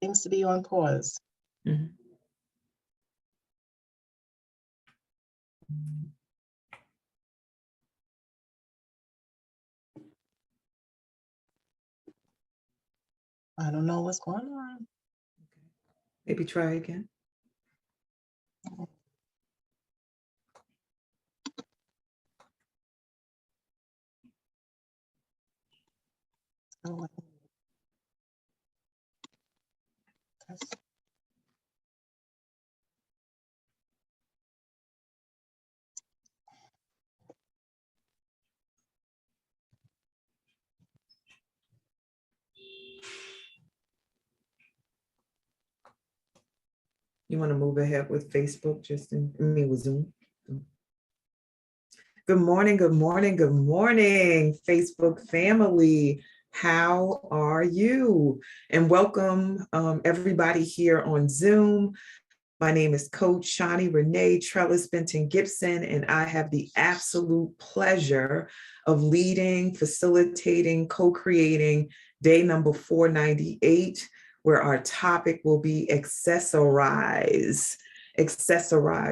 Seems to be on pause. Mhm. I don't know what's going on. Maybe try again. Oh, that's- You want to move ahead with Facebook, with Zoom? Good morning, good morning, good morning, Facebook family. How are you? And welcome everybody here on Zoom. My name is Coach Shawnee Benton Gibson, and I have the absolute pleasure of leading, facilitating, co-creating day number 498, where our topic will be accessorize.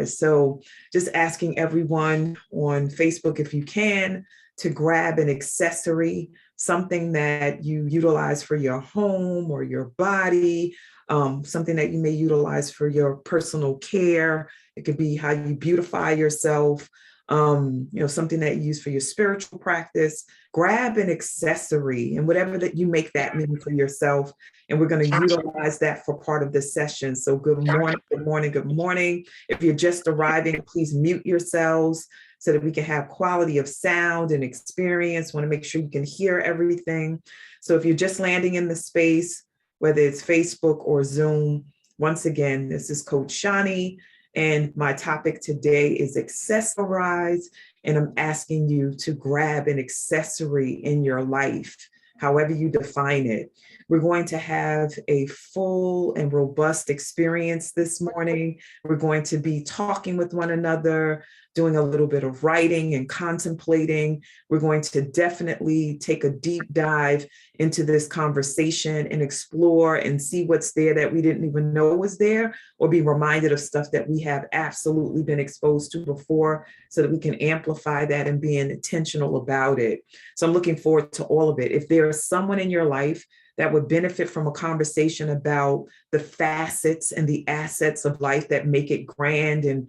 So just asking everyone on Facebook, if you can, to grab an accessory, something that you utilize for your home or your body, something that you may utilize for your personal care. It could be how you beautify yourself, something that you use for your spiritual practice. Grab an accessory and whatever that you make that mean for yourself. And we're going to utilize that for part of this session. So good morning, good morning, good morning. If you're just arriving, please mute yourselves so that we can have quality of sound and experience. Want to make sure you can hear everything. So if you're just landing in the space, whether it's Facebook or Zoom, once again, this is Coach Shawnee, and my topic today is accessorize, and I'm asking you to grab an accessory in your life, however you define it. We're going to have a full and robust experience this morning. We're going to be talking with one another, doing a little bit of writing and contemplating. We're going to definitely take a deep dive into this conversation and explore and see what's there that we didn't even know was there, or be reminded of stuff that we have absolutely been exposed to before, so that we can amplify that and be intentional about it. So I'm looking forward to all of it. If there is someone in your life that would benefit from a conversation about the facets and the assets of life that make it grand and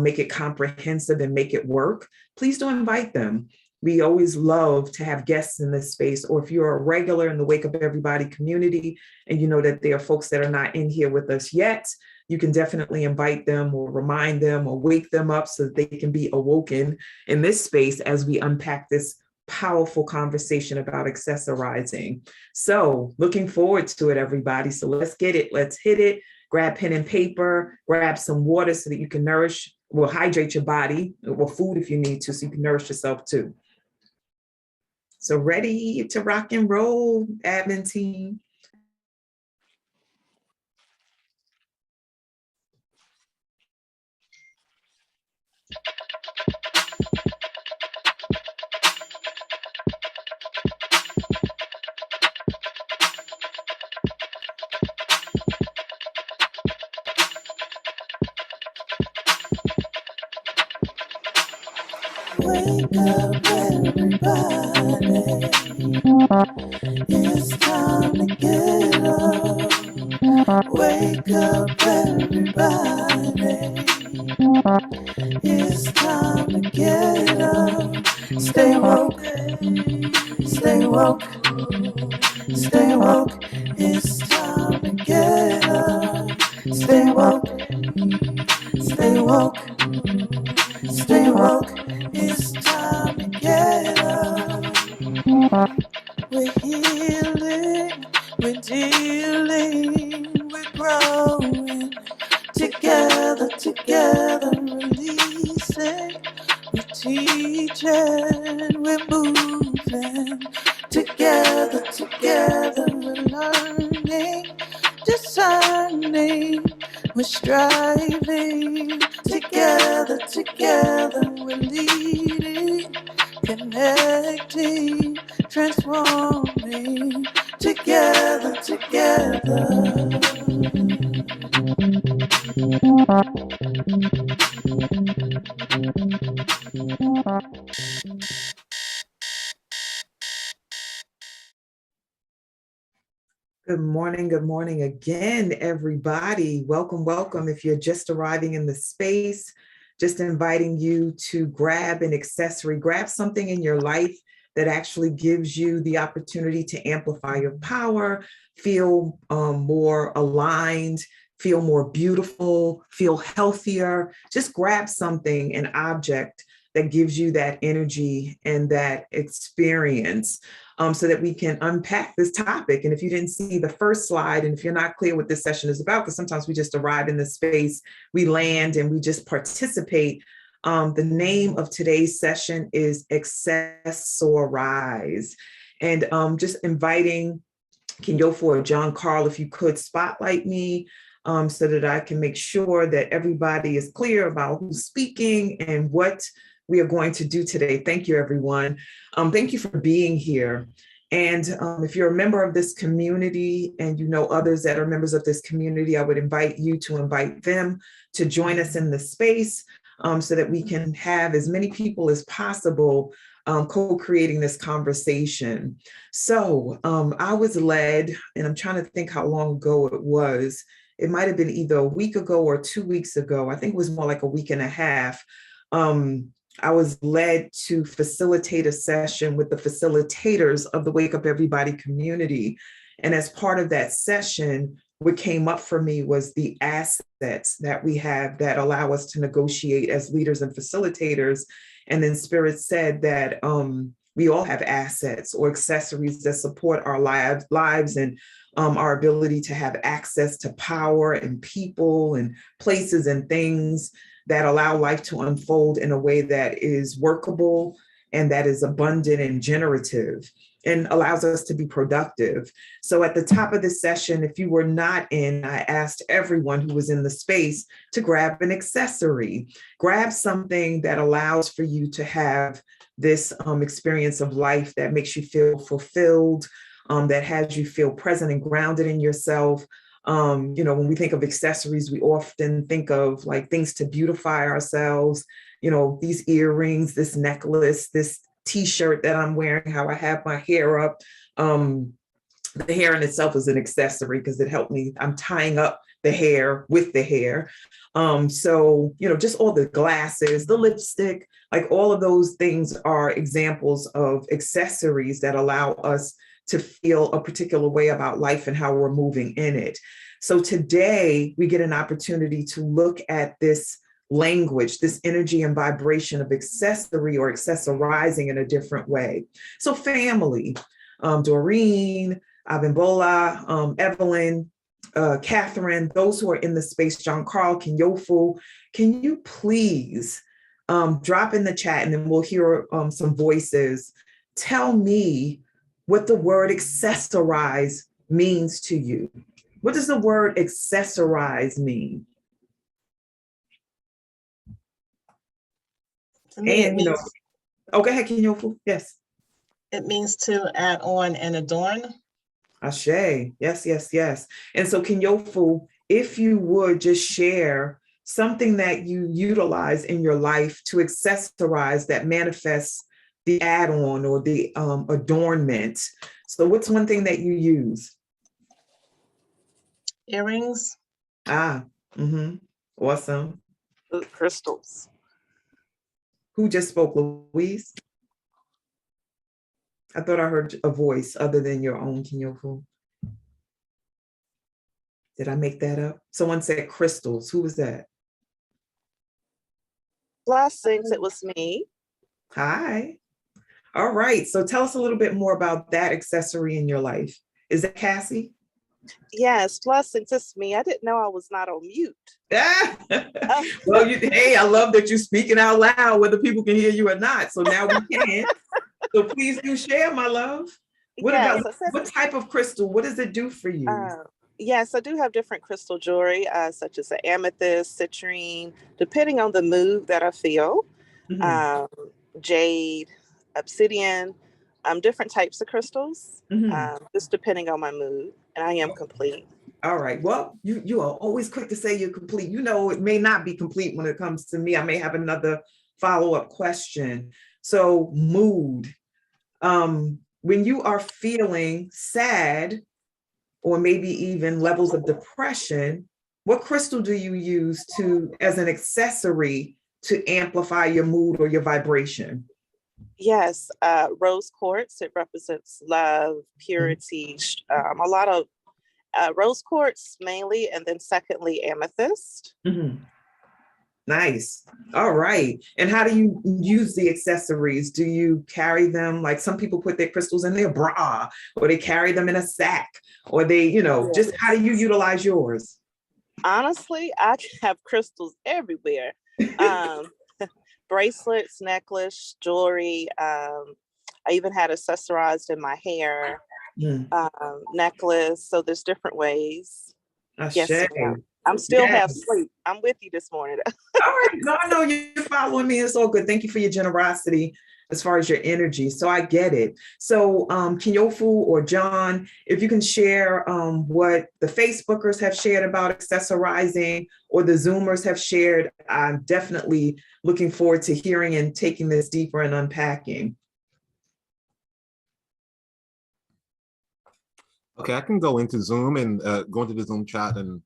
make it comprehensive and make it work, please do invite them. We always love to have guests in this space, or if you're a regular in the Wake Up Everybody community and you know that there are folks that are not in here with us yet, you can definitely invite them or remind them or wake them up so that they can be awoken in this space as we unpack this powerful conversation about accessorizing. So looking forward to it, everybody. So let's get it. Let's hit it. Grab pen and paper, grab some water so that you can hydrate your body, or food if you need to, so you can nourish yourself too. So ready to rock and roll, admin team. Wake up, everybody. It's time to get up. Wake up, everybody. It's time to get up. Stay woke, stay woke, stay woke. It's time to get up. Stay woke, stay woke, stay woke. It's time to get up. We're healing, we're dealing, we're growing. Together, releasing. We're teaching, we're moving. Together, we're learning, discerning. We're striving. Together, we're leading, connecting, transforming. together, together. Good morning again, everybody. Welcome, welcome. If you're just arriving in the space, just inviting you to grab an accessory, grab something in your life that actually gives you the opportunity to amplify your power, feel more aligned, feel more beautiful, feel healthier. Just grab something, an object that gives you that energy and that experience. So that we can unpack this topic. And if you didn't see the first slide, and if you're not clear what this session is about, because sometimes we just arrive in the space, we land and we just participate. The name of today's session is Accessorize. And just inviting Kenyofu or John Carl, if you could spotlight me so that I can make sure that everybody is clear about who's speaking and what we are going to do today. Thank you, everyone. Thank you for being here. And if you're a member of this community and you know others that are members of this community, I would invite you to invite them to join us in the space so that we can have as many people as possible co-creating this conversation. So I was led, and I'm trying to think how long ago it was. It might have been either a week ago or 2 weeks ago. I think it was more like a week and a half. I was led to facilitate a session with the facilitators of the Wake Up Everybody community. And as part of that session, what came up for me was the assets that we have that allow us to negotiate as leaders and facilitators. And then Spirit said that we all have assets or accessories that support our lives and our ability to have access to power and people and places and things that allow life to unfold in a way that is workable and that is abundant and generative and allows us to be productive. So at the top of this session, if you were not in, I asked everyone who was in the space to grab an accessory, grab something that allows for you to have this experience of life that makes you feel fulfilled, that has you feel present and grounded in yourself. When we think of accessories, we often think of like things to beautify ourselves, these earrings, this necklace, this t-shirt that I'm wearing, how I have my hair up. The hair in itself is an accessory because it helped me. I'm tying up the hair with the hair. Just all the glasses, the lipstick, like all of those things are examples of accessories that allow us to feel a particular way about life and how we're moving in it. So today we get an opportunity to look at this language, this energy and vibration of accessory or accessorizing in a different way. So family, Doreen, Abimbola, Evelyn, Catherine, those who are in the space, John Carl, Kenyofu, can you please drop in the chat and then we'll hear some voices. Tell me what the word accessorize means to you. What does the word accessorize mean? To me, And, go ahead, Kenyofu. Yes. it means to add on and adorn. Ashe. Yes, yes, yes. And so Kenyofu, if you would just share something that you utilize in your life to accessorize that manifests the add-on or the adornment. So what's one thing that you use? Earrings. Awesome. Crystals. Who just spoke, Louise? I thought I heard a voice other than your own, Kenyofu. Did I make that up? Someone said crystals. Who was that? Blessings, it was me. Hi. All right. So tell us a little bit more about that accessory in your life. Is that Cassie? Yes, blessings, it's me. I didn't know I was not on mute. Well, hey, I love that you're speaking out loud, whether people can hear you or not. So now we can. So please do share, my love. What type of crystal? What does it do for you? Yes, I do have different crystal jewelry, such as an amethyst, citrine, depending on the mood that I feel. Jade, obsidian, Different types of crystals, Mhm. just depending on my mood, and I am complete. All right. Well, you are always quick to say you're complete. You know, it may not be complete when it comes to me. I may have another follow-up question. So, mood. When you are feeling sad or maybe even levels of depression, what crystal do you use to as an accessory to amplify your mood or your vibration? Yes, rose quartz. It represents love, purity. A lot of rose quartz mainly, and then secondly amethyst. Mhm. Nice. All right. And how do you use the accessories? Do you carry them like some people put their crystals in their bra, or they carry them in a sack, or they, just how do you utilize yours? Honestly, I have crystals everywhere. Um, Bracelets, necklace, jewelry. I even had accessorized in my hair, Mm. necklace. So there's different ways. Yes, Ashe. ma'am. I'm still half Yes. asleep. I'm with you this morning. All right. No, I know you're following me. It's all good. Thank you for your generosity as far as your energy. So I get it. So Kinyofu or John, if you can share what the Facebookers have shared about accessorizing or the Zoomers have shared, I'm definitely looking forward to hearing and taking this deeper and unpacking. Okay, I can go into Zoom and go into the Zoom chat and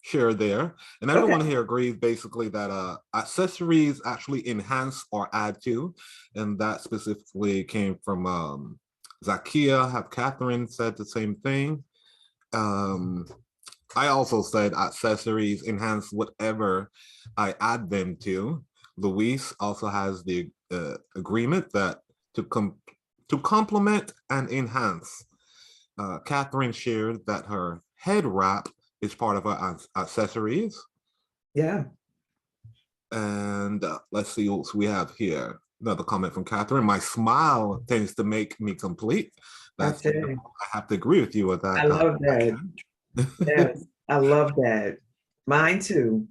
share there. And everyone Okay. here agrees basically that accessories actually enhance or add to. And that specifically came from Zakia, have Catherine said the same thing. I also said accessories enhance whatever I add them to. Luis also has the agreement that to complement and enhance. Catherine shared that her head wrap is part of her accessories. Yeah. And let's see what we have here. Another comment from Catherine. My smile tends to make me complete. That's That's it. I have to agree with you with that. I love that. Yes, I love that. Mine too.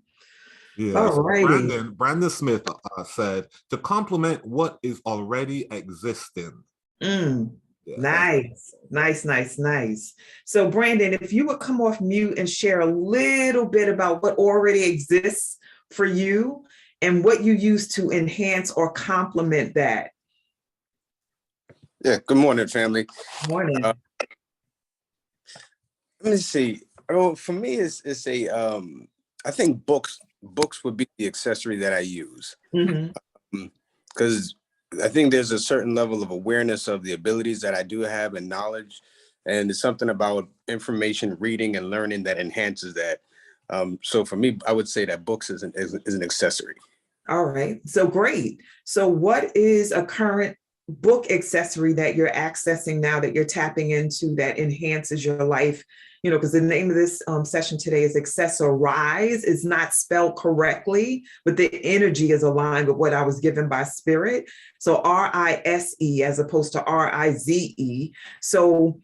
Yeah. All So righty. Brandon Smith said to complement what is already existing. Mm. Yeah, Nice, nice, nice, nice. So, Brandon, if you would come off mute and share a little bit about what already exists for you and what you use to enhance or complement that. Yeah, good morning, family. Morning. Let me see. Oh, for me, it's a I think books would be the accessory that I use Mhm. because I think there's a certain level of awareness of the abilities that I do have and knowledge, and it's something about information reading and learning that enhances that. So for me, I would say that books is an accessory. All right. So great. So what is a current book accessory that you're accessing now that you're tapping into that enhances your life? Because the name of this session today is accessorize. It's not spelled correctly, but the energy is aligned with what I was given by spirit. So R-I-S-E as opposed to R-I-Z-E. So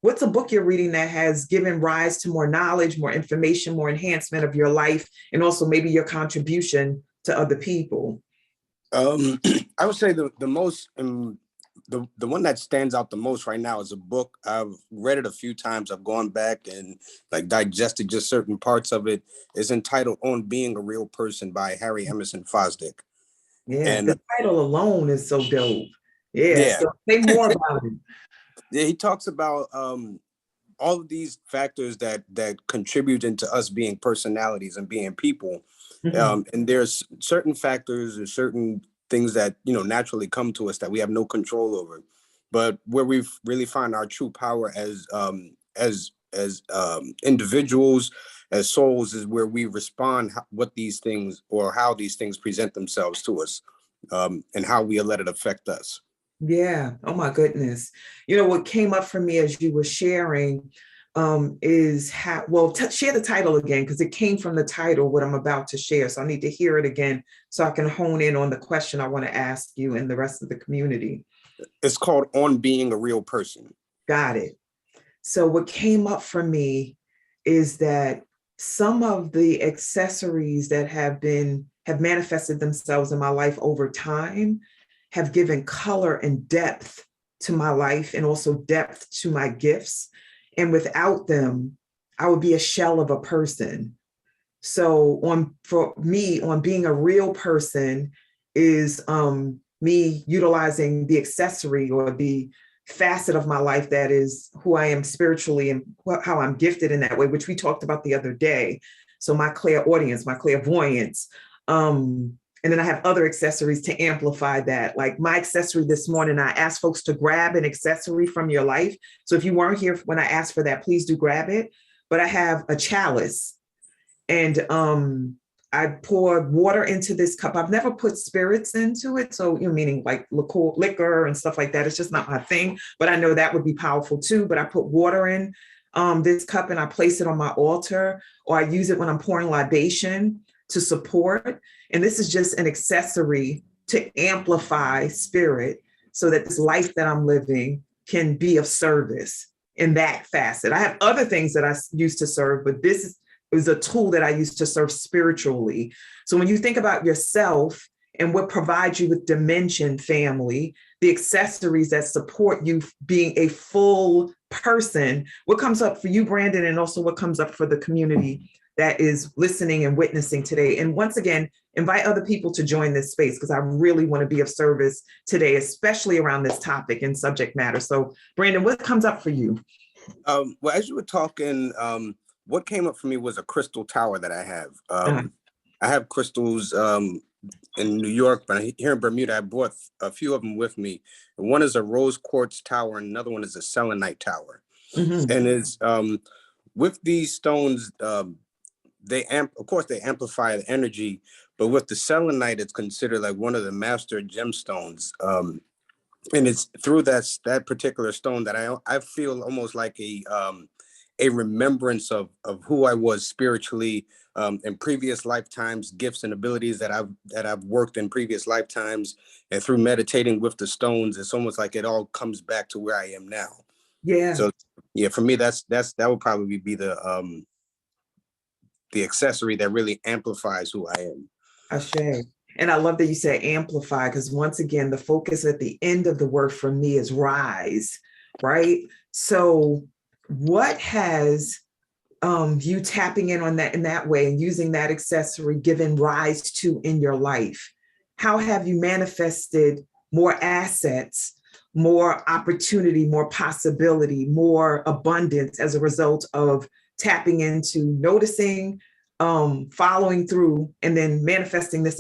what's a book you're reading that has given rise to more knowledge, more information, more enhancement of your life, and also maybe your contribution to other people? I would say the most the one that stands out the most right now is a book. I've read it a few times. I've gone back and like digested just certain parts of it. It's entitled "On Being a Real Person" by Harry Emerson Fosdick. Yeah, And the title alone is so dope. Yeah, yeah, so say more about it. yeah, he talks about all of these factors that contribute into us being personalities and being people. Mhm. And there's certain factors or certain things that naturally come to us that we have no control over, but where we really find our true power as individuals, as souls, is where we respond what these things or how these things present themselves to us, and how we let it affect us. Yeah. Oh my goodness. What came up for me as you were sharing is share the title again, because it came from the title, what I'm about to share. So I need to hear it again so I can hone in on the question I want to ask you and the rest of the community. It's called "On Being a Real Person." Got it. So what came up for me is that some of the accessories that have manifested themselves in my life over time have given color and depth to my life and also depth to my gifts. And without them, I would be a shell of a person. So for me, on being a real person is me utilizing the accessory or the facet of my life that is who I am spiritually and how I'm gifted in that way, which we talked about the other day. So my clairaudience, my clairvoyance. And then I have other accessories to amplify that. Like my accessory this morning, I asked folks to grab an accessory from your life. So if you weren't here when I asked for that, please do grab it. But I have a chalice and I pour water into this cup. I've never put spirits into it. So, meaning like liquor and stuff like that. It's just not my thing, but I know that would be powerful too. But I put water in this cup and I place it on my altar, or I use it when I'm pouring libation to support. And this is just an accessory to amplify spirit so that this life that I'm living can be of service in that facet. I have other things that I use to serve, but this is a tool that I use to serve spiritually. So when you think about yourself and what provides you with dimension, family, the accessories that support you being a full person, what comes up for you, Brandon, and also what comes up for the community that is listening and witnessing today. And once again, invite other people to join this space because I really want to be of service today, especially around this topic and subject matter. So Brandon, what comes up for you? Well, as you were talking, what came up for me was a crystal tower that I have. I have crystals in New York, but here in Bermuda, I brought a few of them with me. And one is a rose quartz tower, and another one is a selenite tower. Mm-hmm. And it's with these stones, of course they amplify the energy, but with the selenite, it's considered like one of the master gemstones. And it's through that particular stone that I feel almost like a remembrance of who I was spiritually in previous lifetimes, gifts and abilities that I've worked in previous lifetimes, and through meditating with the stones, it's almost like it all comes back to where I am now. Yeah. So yeah, for me, that would probably be the accessory that really amplifies who I am. Ashe. And I love that you said amplify, because once again, the focus at the end of the word for me is rise, right? So what has you tapping in on that in that way and using that accessory given rise to in your life? How have you manifested more assets, more opportunity, more possibility, more abundance as a result of tapping into noticing, following through, and then manifesting this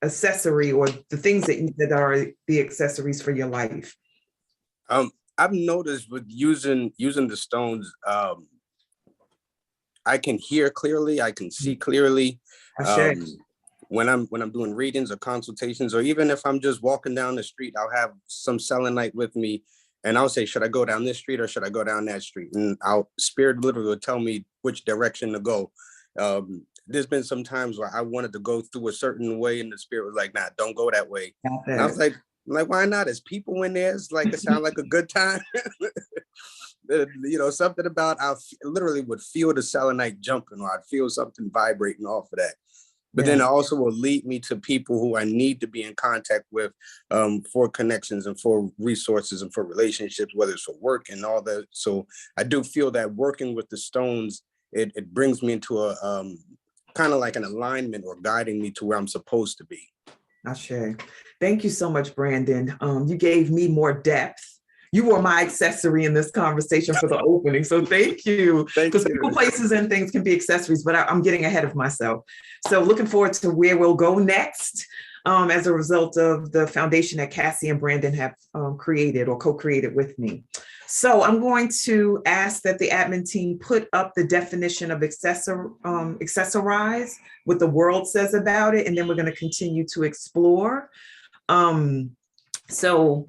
accessory or the things that are the accessories for your life? I've noticed with using the stones, I can hear clearly, I can see clearly. When I'm doing readings or consultations, or even if I'm just walking down the street, I'll have some selenite with me, and I'll say, should I go down this street or should I go down that street? And spirit literally will tell me which direction to go. There's been some times where I wanted to go through a certain way, and the spirit was like, nah, don't go that way. And I was like, why not? There's people in there. It's like, it sounds like a good time. Something about, I literally would feel the selenite jumping, or I'd feel something vibrating off of that. But then it also will lead me to people who I need to be in contact with for connections and for resources and for relationships, whether it's for work and all that. So I do feel that working with the stones, it brings me into a kind of like an alignment or guiding me to where I'm supposed to be. Ashe. Thank you so much, Brandon. You gave me more depth. You were my accessory in this conversation for the opening. So thank you. Because people, places, and things can be accessories, but I'm getting ahead of myself. So looking forward to where we'll go next as a result of the foundation that Cassie and Brandon have created or co-created with me. So I'm going to ask that the admin team put up the definition of accessorize, what the world says about it, and then we're going to continue to explore. So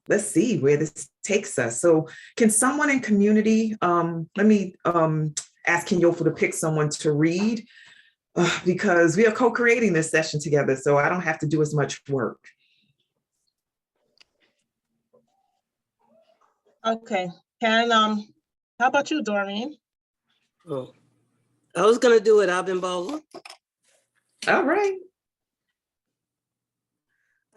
let's see where this takes us. So can someone in community, let me ask Kenyofo to pick someone to read because we are co-creating this session together, so I don't have to do as much work. Okay, how about you, Doreen? Oh, I was gonna do it, Abimbola. All right.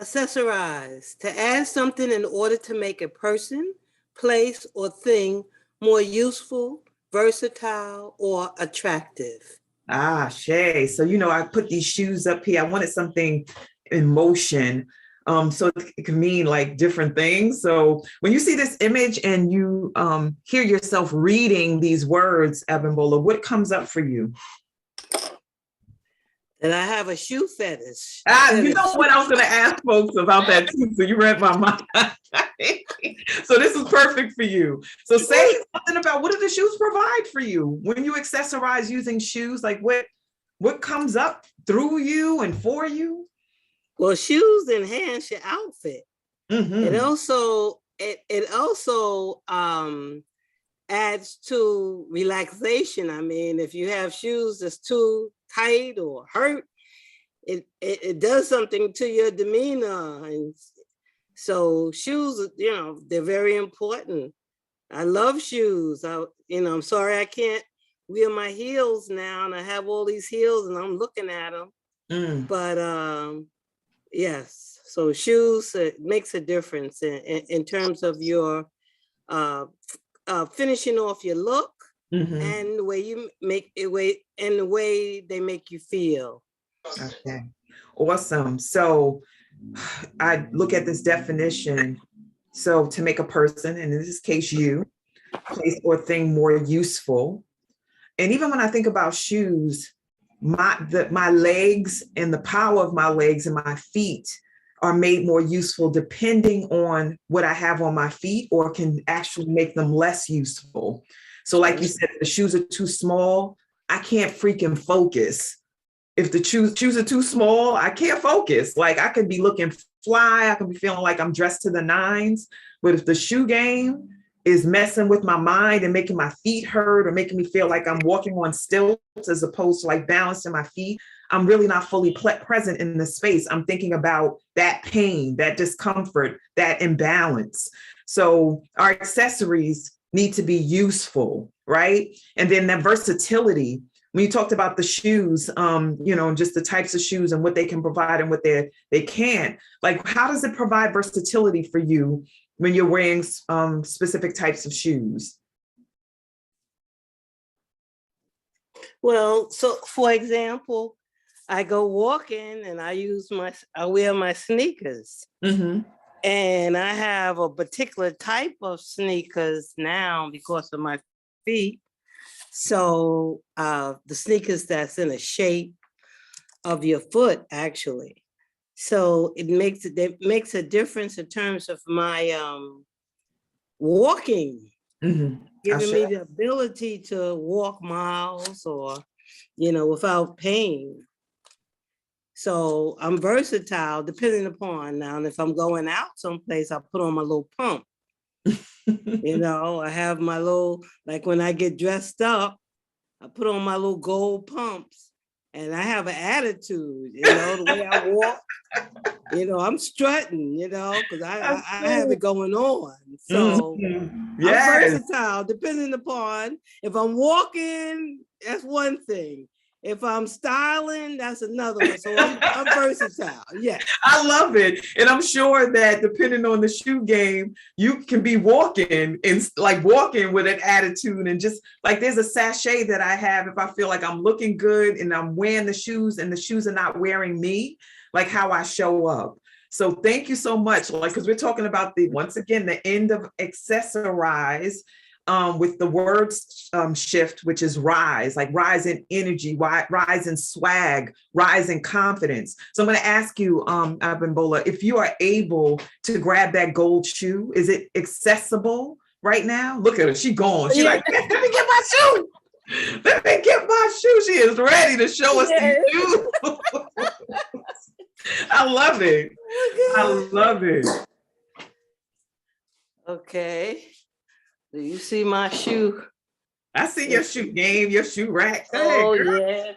Accessorize, to add something in order to make a person, place, or thing more useful, versatile, or attractive. Ah, Shay. So, I put these shoes up here. I wanted something in motion. So it can mean like different things. So when you see this image and you hear yourself reading these words, Abimbola, what comes up for you? And I have a shoe fetish. You know what? I was going to ask folks about that too. So you read my mind. So this is perfect for you. So say something about what do the shoes provide for you when you accessorize using shoes? Like what comes up through you and for you? Well, shoes enhance your outfit. Mm-hmm. It also adds to relaxation. I mean, if you have shoes that's too tight or hurt, it does something to your demeanor. And so shoes, they're very important. I love shoes. I'm sorry I can't wear my heels now, and I have all these heels and I'm looking at them. But yes, so shoes, it makes a difference in terms of your finishing off your look, and the way you make it, and the way they make you feel. Okay, awesome. So I look at this definition. So to make a person, and in this case you, place or thing more useful. And even when I think about shoes, my legs and the power of my legs and my feet are made more useful depending on what I have on my feet, or can actually make them less useful. So like you said, if the shoes are too small, I can't freaking focus. If the shoes are too small, I can't focus. Like I could be looking fly, I could be feeling like I'm dressed to the nines, but if the shoe game is messing with my mind and making my feet hurt or making me feel like I'm walking on stilts as opposed to like balancing my feet, I'm really not fully present in the space. I'm thinking about that pain, that discomfort, that imbalance. So our accessories need to be useful, right? And then that versatility. When you talked about the shoes, just the types of shoes and what they can provide and what they can't, like, how does it provide versatility for you when you're wearing specific types of shoes? Well, so for example, I go walking and I wear my sneakers. Mm-hmm. And I have a particular type of sneakers now because of my feet. So the sneakers that's in a shape of your foot, actually. So it makes a difference in terms of my walking, giving me the ability to walk miles or, without pain. So I'm versatile depending upon now. And if I'm going out someplace, I put on my little pump. I have my little, like when I get dressed up, I put on my little gold pumps and I have an attitude, the way I walk, I'm strutting, because I have it going on. So I'm versatile depending upon if I'm walking, that's one thing. If I'm styling, that's another one. So I'm versatile. Yeah. I love it. And I'm sure that depending on the shoe game, you can be walking with an attitude, and just like there's a sachet that I have if I feel like I'm looking good and I'm wearing the shoes and the shoes are not wearing me, like how I show up. So thank you so much. Because we're talking about once again, the end of accessorize. With the words shift, which is rise, like rise in energy, rise in swag, rise in confidence. So I'm going to ask you, Abimbola, if you are able to grab that gold shoe, is it accessible right now? Look at her, she gone. She's like, let me get my shoe. Let me get my shoe. She is ready to show us these shoes. I love it. I love it. Okay. Do you see my shoe? I see your shoe game, your shoe rack. Oh, yeah.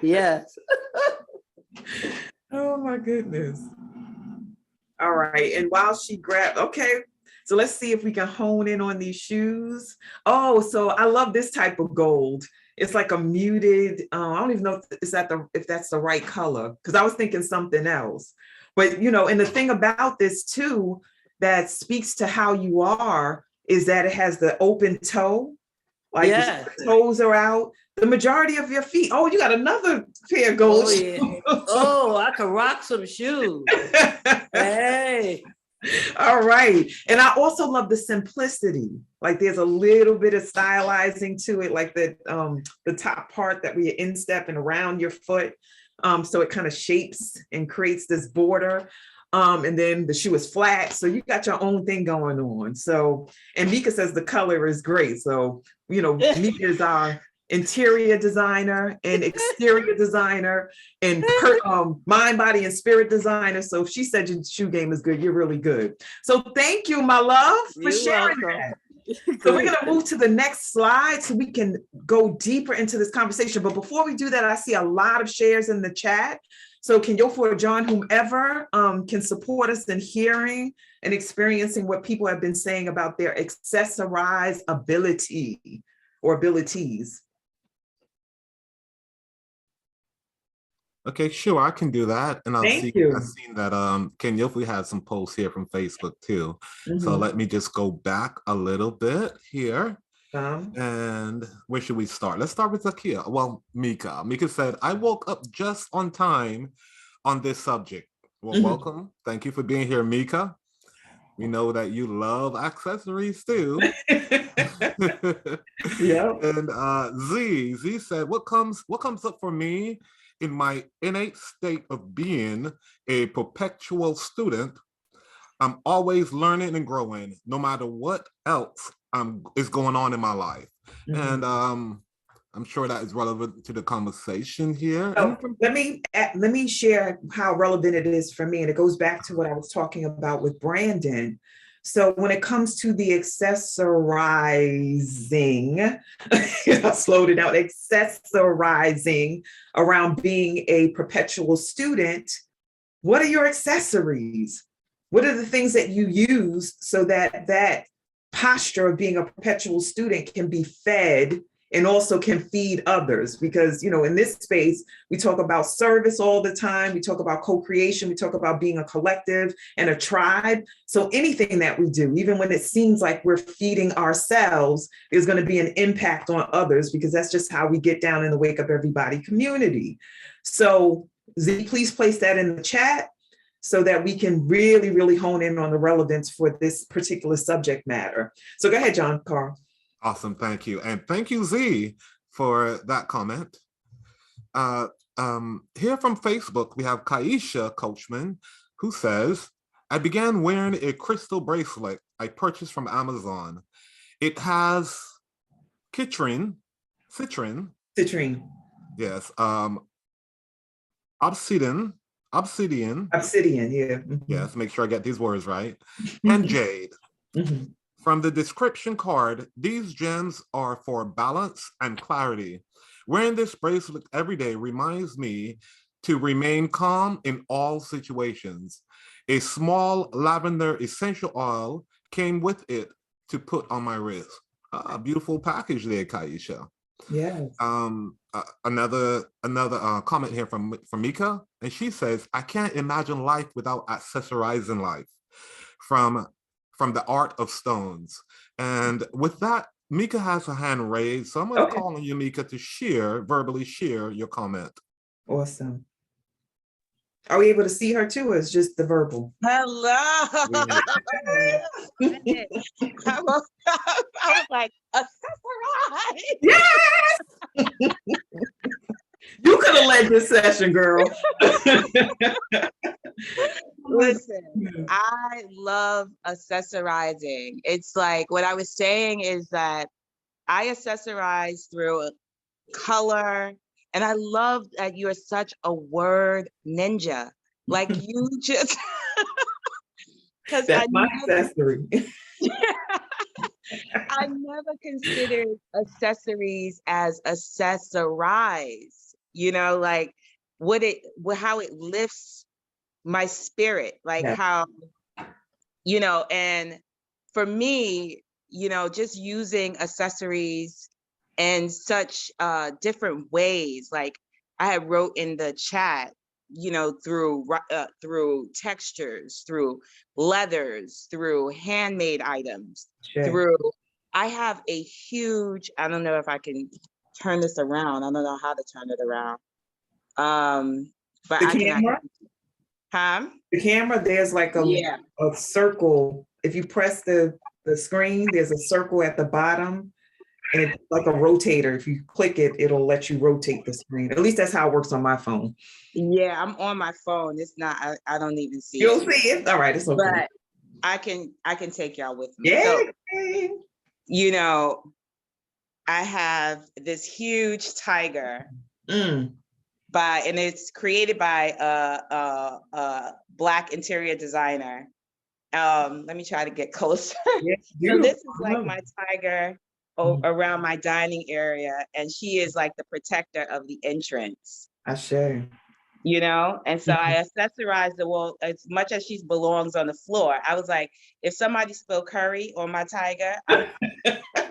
Yes. Oh, my goodness. All right. And while she grabbed, okay. So let's see if we can hone in on these shoes. Oh, so I love this type of gold. It's like a muted, I don't even know if that's the right color, because I was thinking something else. But, and the thing about this too, that speaks to how you are, is that it has the open toe, like Yeah. the toes are out. The majority of your feet. Oh, you got another pair of gold Oh, yeah. Oh, I could rock some shoes. Hey. All right. And I also love the simplicity. Like there's a little bit of stylizing to it, like the top part that we instep and around your foot. So it kind of shapes and creates this border. And then the shoe is flat. So you got your own thing going on. So, and Mika says the color is great. So, Mika is our interior designer and exterior designer and mind, body, and spirit designer. So if she said your shoe game is good, you're really good. So thank you, my love, for You're sharing welcome. that. So we're going to move to the next slide so we can go deeper into this conversation. But before we do that, I see a lot of shares in the chat. So can Yofu or John, whomever can support us in hearing and experiencing what people have been saying about their accessorized ability or abilities. Okay, sure, I can do that. And I've seen that Ken Yofi had some posts here from Facebook too. So let me just go back a little bit here. And where should we start? Let's start with Zakia. Well, Mika. Mika said, I woke up just on time on this subject. Well, welcome. Thank you for being here, Mika. We know that you love accessories too. Yeah. And Z said, what comes up for me in my innate state of being a perpetual student, I'm always learning and growing, no matter what else is going on in my life. And I'm sure that is relevant to the conversation here. Oh, let me share how relevant it is for me. And it goes back to what I was talking about with Brandon. So when it comes to the accessorizing, I slowed it down, accessorizing around being a perpetual student, what are your accessories? What are the things that you use so that that posture of being a perpetual student can be fed and also can feed others? Because, in this space, we talk about service all the time. We talk about co-creation. We talk about being a collective and a tribe. So anything that we do, even when it seems like we're feeding ourselves, is going to be an impact on others, because that's just how we get down in the Wake Up Everybody community. So Z, please place that in the chat so that we can really, really hone in on the relevance for this particular subject matter. So go ahead, John Carl. Awesome, thank you. And thank you, Z, for that comment. Here from Facebook, we have Kaisha Coachman, who says, I began wearing a crystal bracelet I purchased from Amazon. It has citrine, yes, obsidian, yeah. Yes, make sure I get these words right, and jade. From the description card, these gems are for balance and clarity. Wearing this bracelet every day reminds me to remain calm in all situations. A small lavender essential oil came with it to put on my wrist. A beautiful package there, Kaisha. Yeah. Another comment here from Mika, and she says, I can't imagine life without accessorizing life. From the Art of Stones. And with that, Mika has her hand raised. So I'm going to call on you, Mika, to verbally share your comment. Awesome. Are we able to see her too, or is just the verbal? Hello. I was like, accessorize. Yes! You could have led this session, girl. Listen, I love accessorizing. It's like what I was saying is that I accessorize through color, and I love that you're such a word ninja. Like you just, because that's my accessory. I never considered accessories as accessorize. Like how it lifts my spirit, like how, and for me, just using accessories in such different ways. Like I had wrote in the chat, through textures, through leathers, through handmade items, Sure. I have a huge, I don't know if I can turn this around. I don't know how to turn it around. But The I can camera? The camera, there's like Yeah. a circle. If you press the screen, there's a circle at the bottom, and it's like a rotator. If you click it, it'll let you rotate the screen. At least that's how it works on my phone. Yeah, I'm on my phone. It's not, I don't even see You'll it. see it. All right, it's okay. But I can take y'all with me. Yeah. So, I have this huge tiger Mm. and it's created by a Black interior designer. Let me try to get closer. Yeah, So this is like my tiger around my dining area, and she is like the protector of the entrance. I share. And so I accessorized the wall as much as she belongs on the floor. I was like, if somebody spilled curry on my tiger,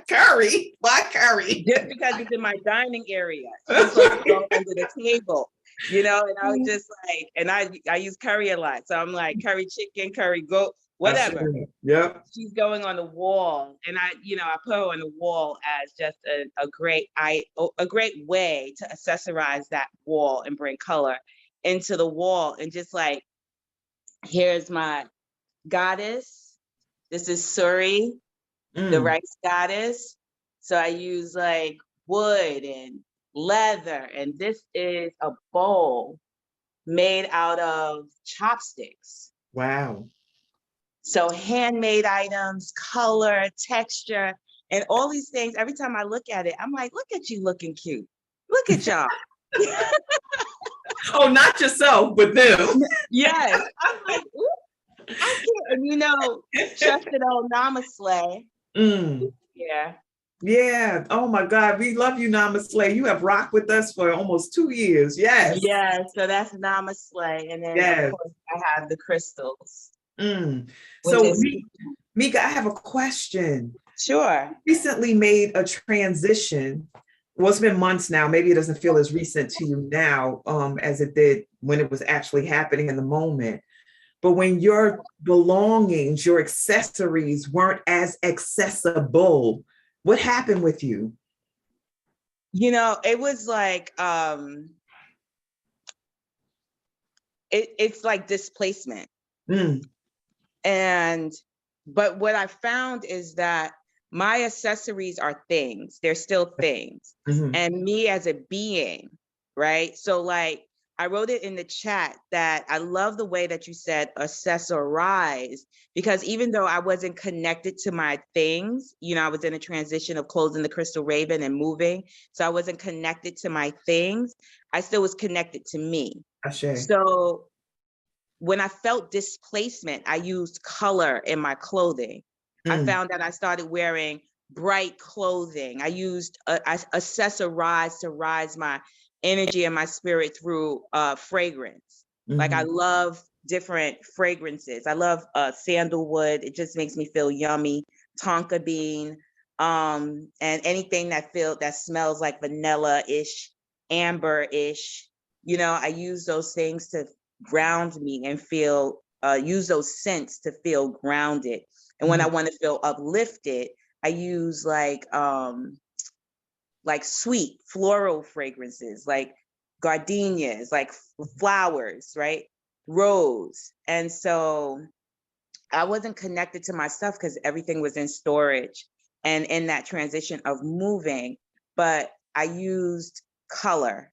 Curry? Why curry? just because it's in my dining area, she's supposed to go under the table, and I was just like, and I use curry a lot. So I'm like, curry chicken, curry goat, whatever. Yep. She's going on the wall, and I put her on the wall as just a great way to accessorize that wall and bring color into the wall. And just like, here's my goddess. This is Suri, the rice goddess. So I use like wood and leather, and this is a bowl made out of chopsticks. Wow. So handmade items, color, texture, and all these things. Every time I look at it, I'm like, look at you looking cute. Look at y'all. Oh, not yourself, but them. Yes. I'm like, ooh, I can't. And trusted old Namaste. Yeah. Yeah. Oh my God. We love you, Namaste. You have rocked with us for almost 2 years. Yes. Yeah. So that's Namaste. And then of course I have the crystals. So Mika, I have a question. Sure. You recently made a transition. Well, it's been months now. Maybe it doesn't feel as recent to you now as it did when it was actually happening in the moment. But when your belongings, your accessories weren't as accessible, what happened with you? It was like, it's like displacement. But what I found is that my accessories are things. They're still things. And me as a being, right? So like, I wrote it in the chat that I love the way that you said accessorize, because even though I wasn't connected to my things, I was in a transition of closing the Crystal Raven and moving. So I wasn't connected to my things. I still was connected to me. So when I felt displacement, I used color in my clothing. I found that I started wearing bright clothing. I used I accessorized to rise my energy and my spirit through fragrance. Like I love different fragrances. I love sandalwood. It just makes me feel yummy. Tonka bean, and anything that smells like vanilla-ish, amber-ish. I use those things to ground me and use those scents to feel grounded. And when I want to feel uplifted, I use like sweet floral fragrances, like gardenias, like flowers, right? Rose. And so I wasn't connected to my stuff because everything was in storage and in that transition of moving, but I used color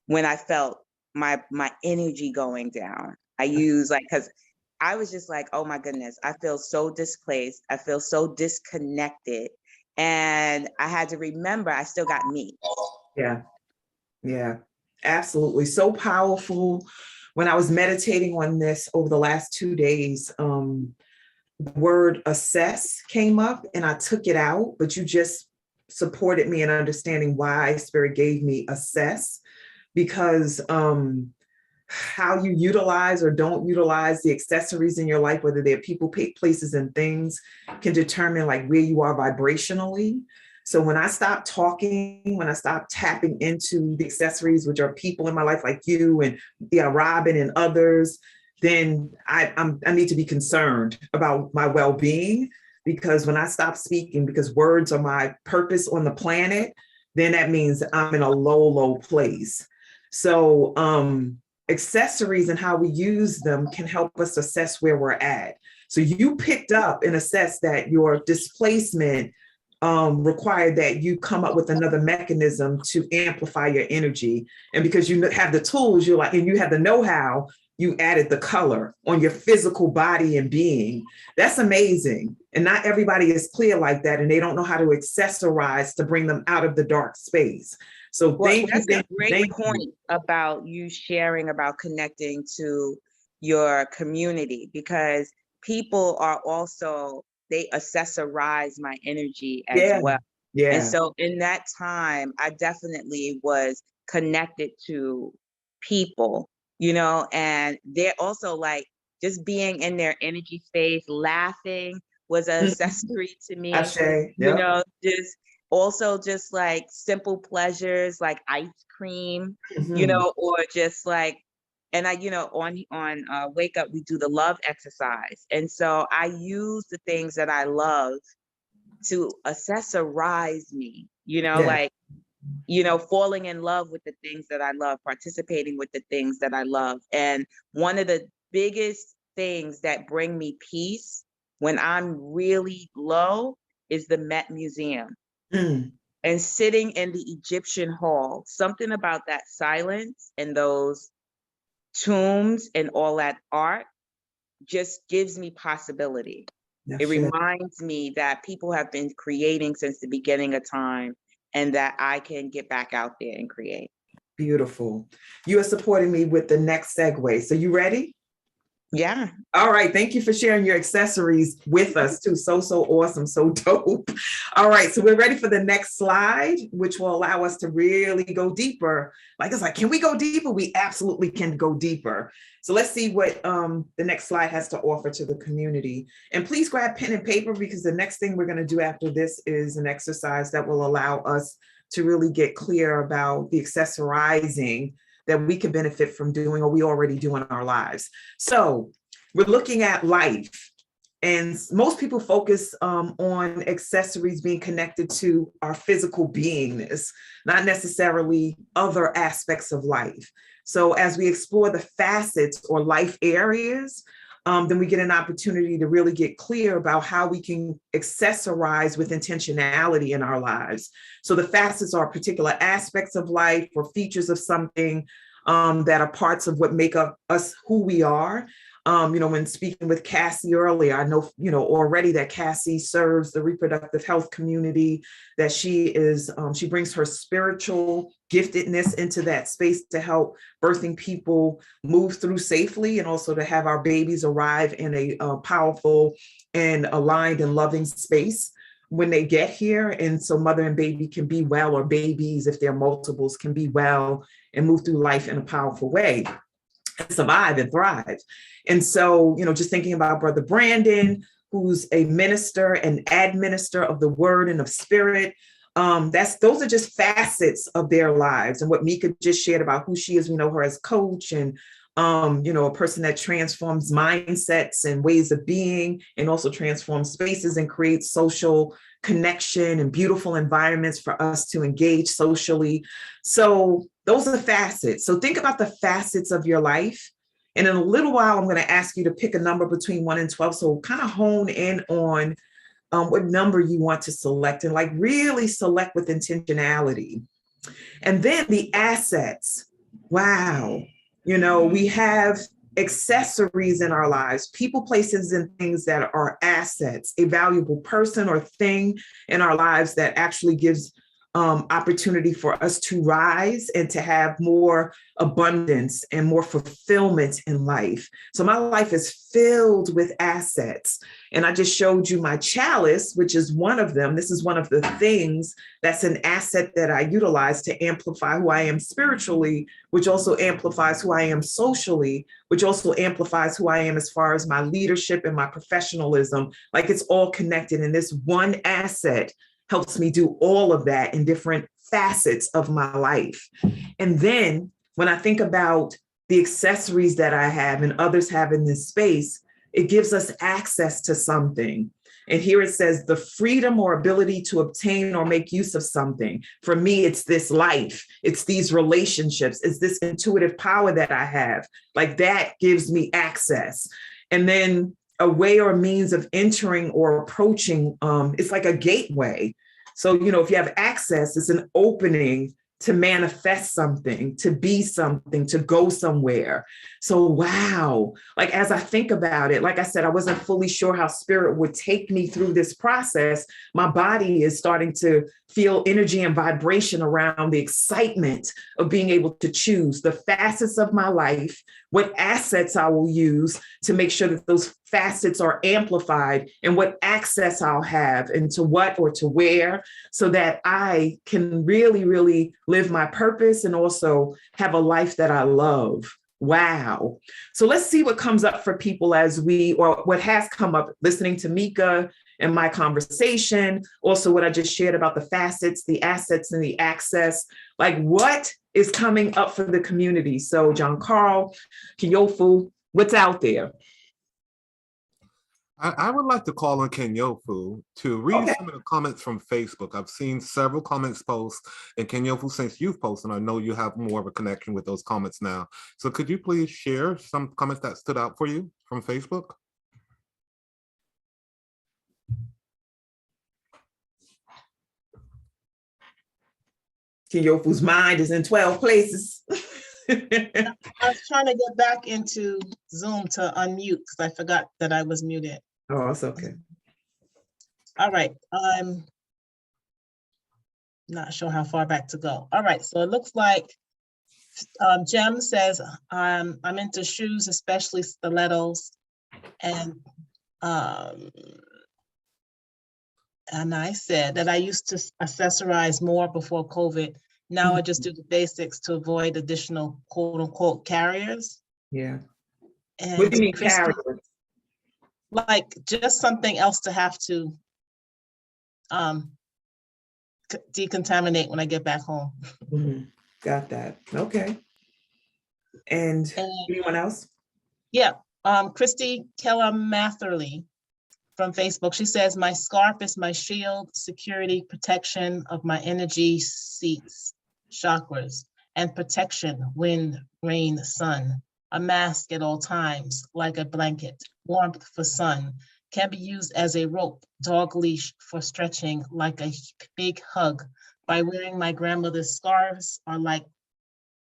when I felt my energy going down. I used because I was just like, oh my goodness, I feel so displaced. I feel so disconnected. And I had to remember I still got me. Yeah, absolutely. So powerful. When I was meditating on this over the last 2 days, the word assess came up and I took it out, but you just supported me in understanding why Spirit gave me assess, because how you utilize or don't utilize the accessories in your life, whether they're people, places, and things, can determine like where you are vibrationally. So when I stop talking, when I stop tapping into the accessories, which are people in my life like you and Robin and others, then I need to be concerned about my well-being, because when I stop speaking, because words are my purpose on the planet, then that means I'm in a low place. So accessories and how we use them can help us assess where we're at. So you picked up and assessed that your displacement required that you come up with another mechanism to amplify your energy. And because you have the tools, you're like, and you have the know-how, you added the color on your physical body and being. That's amazing. And not everybody is clear like that, and they don't know how to accessorize to bring them out of the dark space. So That's a great point about you sharing about connecting to your community, because people are also, they accessorize my energy as well. Yeah. And so in that time, I definitely was connected to people, and they're also like just being in their energy space, laughing was an accessory to me. Just also just like simple pleasures like ice cream, or just like, and I, on Wake Up, we do the love exercise. And so I use the things that I love to accessorize me, like, falling in love with the things that I love, participating with the things that I love. And one of the biggest things that bring me peace when I'm really low is the Met Museum. And sitting in the Egyptian hall, something about that silence and those tombs and all that art just gives me possibility. It reminds me that people have been creating since the beginning of time, and that I can get back out there and create. Beautiful. You are supporting me with the next segue. So you ready? Yeah. All right. Thank you for sharing your accessories with us too. So awesome. So dope. All right. So we're ready for the next slide, which will allow us to really go deeper. It's like, can we go deeper? We absolutely can go deeper. So let's see what the next slide has to offer to the community. And please grab pen and paper, because the next thing we're going to do after this is an exercise that will allow us to really get clear about the accessorizing that we can benefit from doing, or we already do in our lives. So we're looking at life, and most people focus on accessories being connected to our physical beingness, not necessarily other aspects of life. So as we explore the facets or life areas, then we get an opportunity to really get clear about how we can accessorize with intentionality in our lives. So the facets are particular aspects of life or features of something that are parts of what make up us who we are. When speaking with Cassie earlier, I know, already that Cassie serves the reproductive health community, that she brings her spiritual giftedness into that space to help birthing people move through safely, and also to have our babies arrive in a powerful and aligned and loving space when they get here. And so mother and baby can be well, or babies, if they're multiples, can be well and move through life in a powerful way, and survive and thrive. And so, just thinking about Brother Brandon, who's a minister and administrator of the word and of spirit, those are just facets of their lives. And what Mika just shared about who she is, we know her as coach, and a person that transforms mindsets and ways of being, and also transforms spaces and creates social connection and beautiful environments for us to engage socially. So those are the facets. So think about the facets of your life. And in a little while, I'm going to ask you to pick a number between 1 and 12. So kind of hone in on what number you want to select, and really select with intentionality. And then the assets. Wow. We have accessories in our lives, people, places, and things that are assets, a valuable person or thing in our lives that actually gives opportunity for us to rise and to have more abundance and more fulfillment in life. So my life is filled with assets. And I just showed you my chalice, which is one of them. This is one of the things that's an asset that I utilize to amplify who I am spiritually, which also amplifies who I am socially, which also amplifies who I am as far as my leadership and my professionalism. It's all connected. And this one asset helps me do all of that in different facets of my life. And then when I think about the accessories that I have and others have in this space, it gives us access to something. And here it says the freedom or ability to obtain or make use of something. For me, it's this life, it's these relationships, it's this intuitive power that I have. Like that gives me access. And then a way or means of entering or approaching, it's like a gateway. So, if you have access, it's an opening to manifest something, to be something, to go somewhere. So, wow. Like, as I think about it, like I said, I wasn't fully sure how spirit would take me through this process. My body is starting to feel energy and vibration around the excitement of being able to choose the facets of my life, what assets I will use to make sure that those facets are amplified, and what access I'll have and to what or to where, so that I can really, really live my purpose and also have a life that I love. Wow. So let's see what comes up for people or what has come up listening to Mika and my conversation. Also, what I just shared about the facets, the assets, and the access. Like, what is coming up for the community? So, John Carl, Kiyofu, what's out there? I would like to call on Kenyofu to read some of the comments from Facebook. I've seen several comments post, and Kenyofu, since you've posted, I know you have more of a connection with those comments now. So could you please share some comments that stood out for you from Facebook? Kenyofu's mind is in 12 places. I was trying to get back into Zoom to unmute because I forgot that I was muted. Oh, it's okay. All right. I'm not sure how far back to go. All right. So it looks like Jem says, I'm into shoes, especially stilettos. And I said that I used to accessorize more before COVID. Now I just do the basics to avoid additional quote unquote carriers. Yeah. And what do you mean carriers? Like just something else to have to decontaminate when I get back home. Mm-hmm. Got that. Okay. And anyone else? Yeah. Christy Keller Matherly from Facebook. She says, my scarf is my shield, security, protection of my energy seats, chakras, and protection, wind, rain, sun. A mask at all times, like a blanket, warmth for sun, can be used as a rope, dog leash for stretching, like a big hug. By wearing my grandmother's scarves are like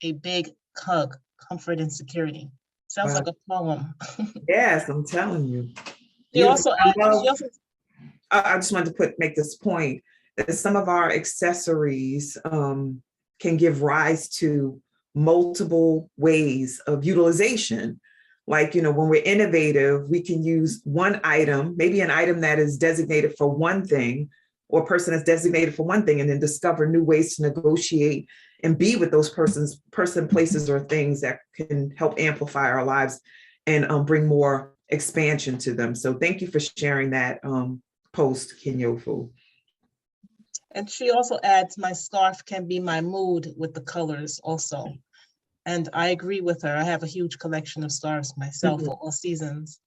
a big hug, comfort and security. Sounds like a poem. Yes, I'm telling you. I just wanted to make this point that some of our accessories can give rise to multiple ways of utilization. Like, when we're innovative, we can use one item, maybe an item that is designated for one thing, or a person is designated for one thing, and then discover new ways to negotiate and be with those places, or things that can help amplify our lives and bring more expansion to them. So thank you for sharing that post, Kenyofu. And she also adds, my scarf can be my mood with the colors also. And I agree with her. I have a huge collection of scarves myself for all seasons.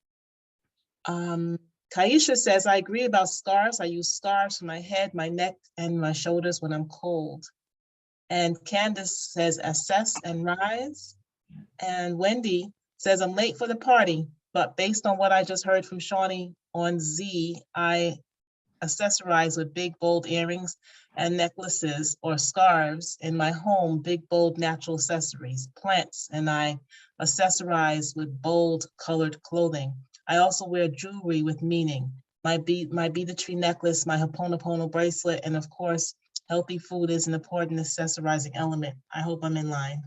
Kaisha says, I agree about scarves. I use scarves for my head, my neck, and my shoulders when I'm cold. And Candace says, assess and rise. And Wendy says, I'm late for the party, but based on what I just heard from Shawnee on Z, I accessorize with big, bold earrings and necklaces or scarves. In my home, big, bold, natural accessories, plants, and I accessorize with bold, colored clothing. I also wear jewelry with meaning. My bead-tree necklace, my Ho'oponopono bracelet, and of course, healthy food is an important accessorizing element. I hope I'm in line.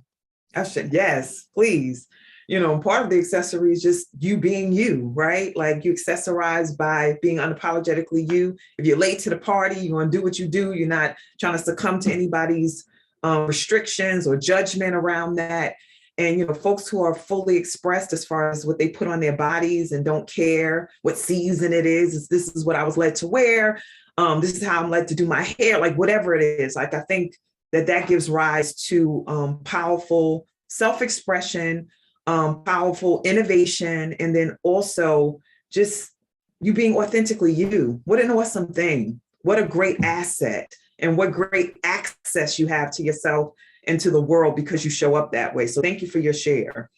Yes, please. Part of the accessory is just you being you, right? Like you accessorize by being unapologetically you. If you're late to the party, you want to do what you do. You're not trying to succumb to anybody's restrictions or judgment around that. And, folks who are fully expressed as far as what they put on their bodies and don't care what season it is, this is what I was led to wear. This is how I'm led to do my hair, like whatever it is. Like, I think that gives rise to powerful self-expression, powerful innovation, and then also just you being authentically you. What an awesome thing. What a great asset, and what great access you have to yourself and to the world because you show up that way. So thank you for your share.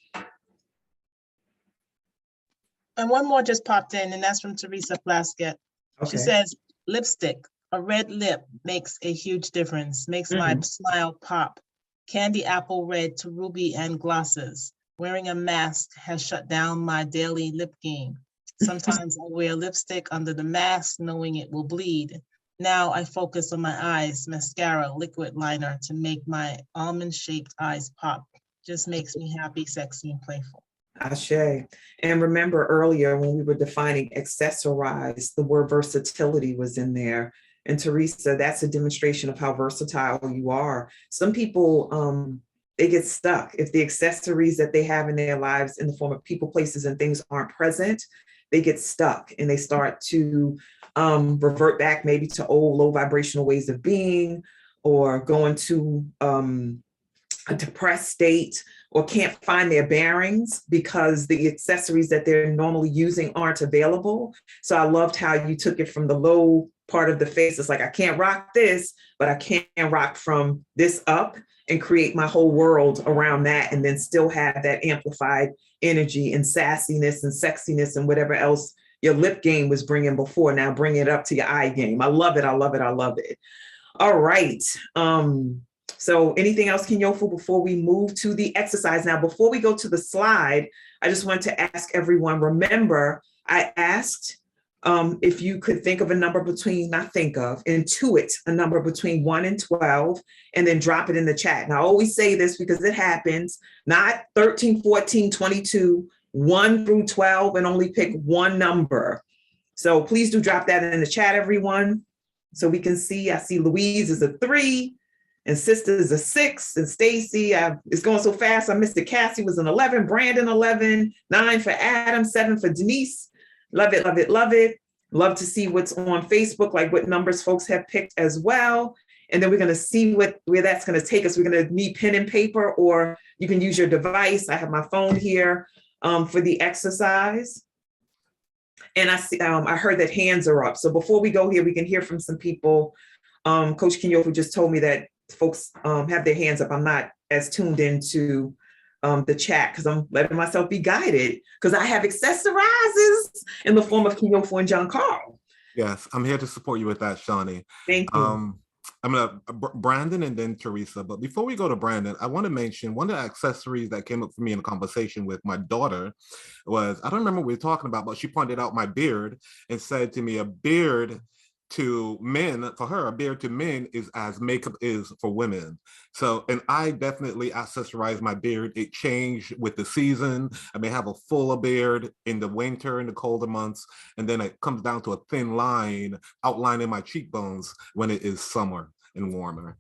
And one more just popped in, and that's from Teresa Plaskett. Okay. She says, lipstick, a red lip makes a huge difference, makes my smile pop. Candy apple red to ruby and glosses. Wearing a mask has shut down my daily lip game. Sometimes I wear lipstick under the mask, knowing it will bleed. Now I focus on my eyes, mascara, liquid liner to make my almond-shaped eyes pop. Just makes me happy, sexy, and playful. Ashe. And remember earlier when we were defining accessorize, the word versatility was in there. And Teresa, that's a demonstration of how versatile you are. Some people, they get stuck. If the accessories that they have in their lives in the form of people, places, and things aren't present, they get stuck and they start to revert back maybe to old low vibrational ways of being, or go into a depressed state, or can't find their bearings because the accessories that they're normally using aren't available. So I loved how you took it from the low part of the face. It's like, I can't rock this, but I can rock from this up and create my whole world around that, and then still have that amplified energy and sassiness and sexiness and whatever else your lip game was bringing before. Now bring it up to your eye game. I love it. I love it. I love it. All right. So anything else, Kinyofu, before we move to the exercise? Now, before we go to the slide, I just want to ask everyone, remember, I asked if you could think of a number between, intuit a number between 1 and 12, and then drop it in the chat. And I always say this because it happens, not 13, 14, 22, 1 through 12, and only pick one number. So please do drop that in the chat, everyone, so we can see. I see Louise is a 3. And Sister is a 6, and Stacy, it's going so fast. I missed it. Cassie was an 11, Brandon 11, 9 for Adam, 7 for Denise. Love it, love it, love it. Love to see what's on Facebook, like what numbers folks have picked as well. And then we're going to see where that's going to take us. We're going to need pen and paper, or you can use your device. I have my phone here for the exercise. And I see, I heard that hands are up. So before we go here, we can hear from some people. Coach Kinyofu just told me that folks have their hands up. I'm not as tuned into the chat because I'm letting myself be guided, because I have accessorizes in the form of Kinyofu and John Carl. Yes, I'm here to support you with that, Shawnee. Thank you. I'm gonna Brandon and then Teresa. But before we go to Brandon, I want to mention one of the accessories that came up for me in a conversation with my daughter was, I don't remember what we were talking about, but she pointed out my beard and said to me, a beard to men, for her, a beard to men is as makeup is for women. So, and I definitely accessorize my beard. It changed with the season. I may have a fuller beard in the winter, in the colder months, and then it comes down to a thin line outlining my cheekbones when it is summer and warmer.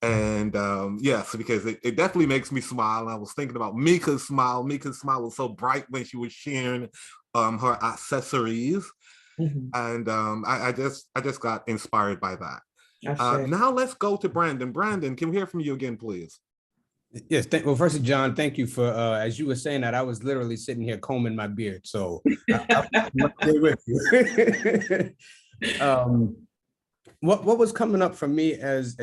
And yes, because it definitely makes me smile. I was thinking about Mika's smile. Mika's smile was so bright when she was sharing her accessories. And I just got inspired by that. Now let's go to Brandon. Brandon, can we hear from you again, please? Yes. Well, first, John, thank you for, as you were saying that, I was literally sitting here combing my beard. So I'm with you. What was coming up for me as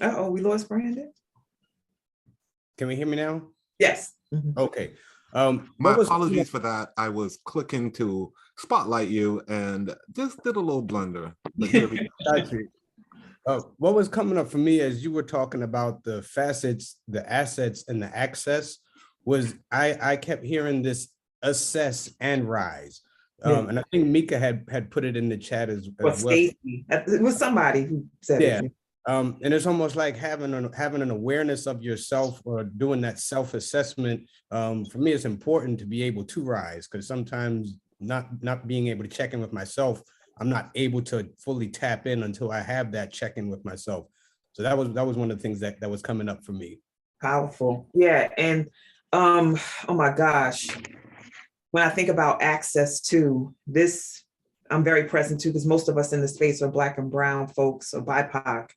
Uh-oh, we lost Brandon. Can we hear me now? Yes. Okay. My apologies for that. I was clicking to spotlight you and just did a little blunder. What was coming up for me as you were talking about the facets, the assets, and the access was I kept hearing this assess and rise. And I think Mika had put it in the chat as well. Stacy. It was somebody who said it. And it's almost like having an awareness of yourself, or doing that self-assessment. For me, it's important to be able to rise, because sometimes not being able to check in with myself, I'm not able to fully tap in until I have that check in with myself. So that was one of the things that was coming up for me. Powerful. Yeah. And oh my gosh, when I think about access to this, I'm very present to, because most of us in the space are Black and brown folks or BIPOC.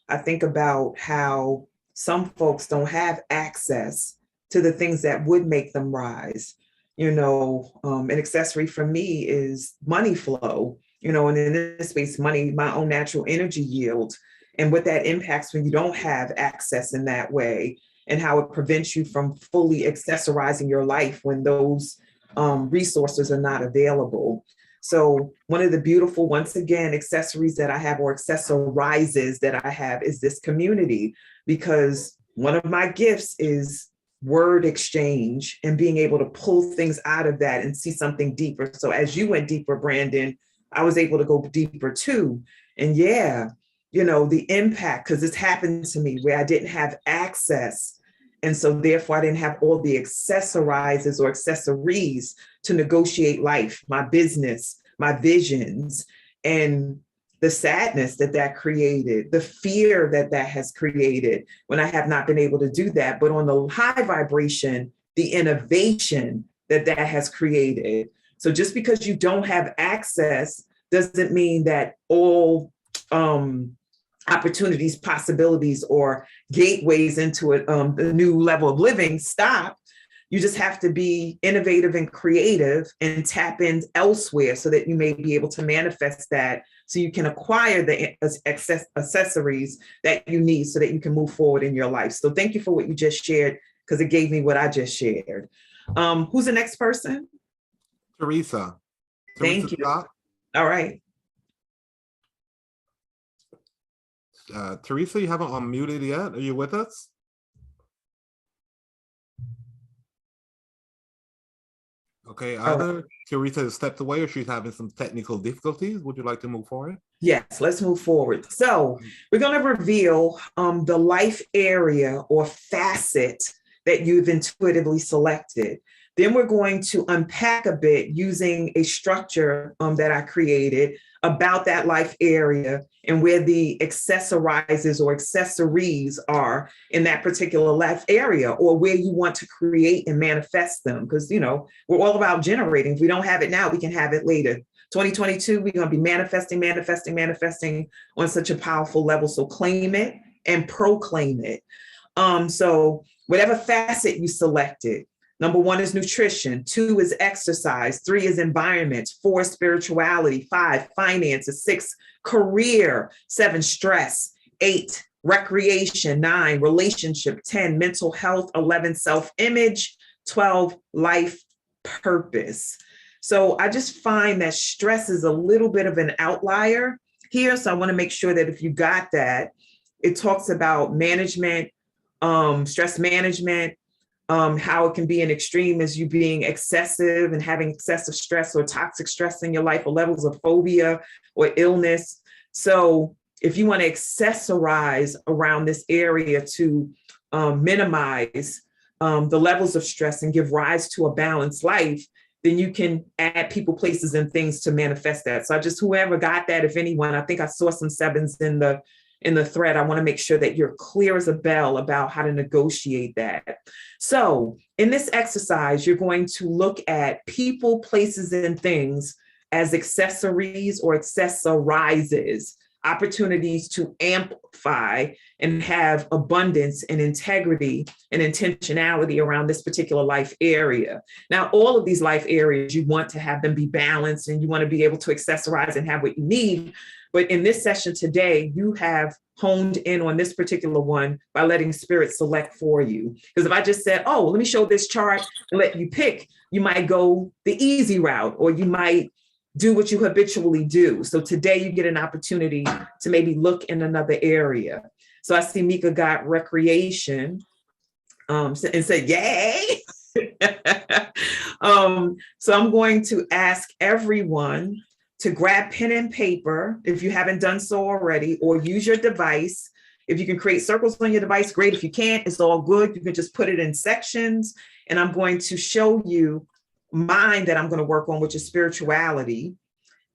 I think about how some folks don't have access to the things that would make them rise. An accessory for me is money flow, and in this space, money, my own natural energy yield, and what that impacts when you don't have access in that way, and how it prevents you from fully accessorizing your life when those resources are not available. So one of the beautiful, once again, accessories that I have, or accessorizes that I have, is this community, because one of my gifts is word exchange and being able to pull things out of that and see something deeper. So as you went deeper, Brandon, I was able to go deeper too. And yeah, the impact, because it's happened to me where I didn't have access. And so therefore I didn't have all the accessorizes or accessories to negotiate life, my business, my visions, and the sadness that created, the fear that has created when I have not been able to do that. But on the high vibration, the innovation that has created. So just because you don't have access doesn't mean that all opportunities, possibilities, or gateways into a new level of living stop. You just have to be innovative and creative and tap in elsewhere so that you may be able to manifest that, so you can acquire the accessories that you need so that you can move forward in your life. So thank you for what you just shared, because it gave me what I just shared. Who's the next person? Teresa. Thank you. Scott. All right. Teresa, you haven't unmuted yet. Are you with us? Okay, either Teresa has stepped away or she's having some technical difficulties. Would you like to move forward? Yes, let's move forward. So we're going to reveal the life area or facet that you've intuitively selected. Then we're going to unpack a bit using a structure that I created about that life area and where the accessorizes or accessories are in that particular life area, or where you want to create and manifest them. Because, we're all about generating. If we don't have it now, we can have it later. 2022, we're going to be manifesting on such a powerful level. So claim it and proclaim it. So whatever facet you selected, number 1 is nutrition, 2 is exercise, 3 is environment, 4 is spirituality, 5 finances, 6 career, 7 stress, 8 recreation, 9 relationship, 10 mental health, 11 self-image, 12 life purpose. So I just find that stress is a little bit of an outlier here. So I want to make sure that if you got that, it talks about management, stress management, how it can be an extreme as you being excessive and having excessive stress or toxic stress in your life, or levels of phobia or illness. So if you want to accessorize around this area to minimize the levels of stress and give rise to a balanced life, then you can add people, places, and things to manifest that. So whoever got that, if anyone, I think I saw some 7s in the thread. I want to make sure that you're clear as a bell about how to negotiate that. So in this exercise, you're going to look at people, places, and things as accessories or accessorizes, opportunities to amplify and have abundance and integrity and intentionality around this particular life area. Now, all of these life areas, you want to have them be balanced and you want to be able to accessorize and have what you need. But in this session today, you have honed in on this particular one by letting spirit select for you. Because if I just said, oh, let me show this chart and let you pick, you might go the easy route, or you might do what you habitually do. So today you get an opportunity to maybe look in another area. So I see Mika got recreation and said, yay. So I'm going to ask everyone to grab pen and paper if you haven't done so already, or use your device. If you can create circles on your device, great. If you can't, it's all good. You can just put it in sections. And I'm going to show you mine that I'm going to work on, which is spirituality.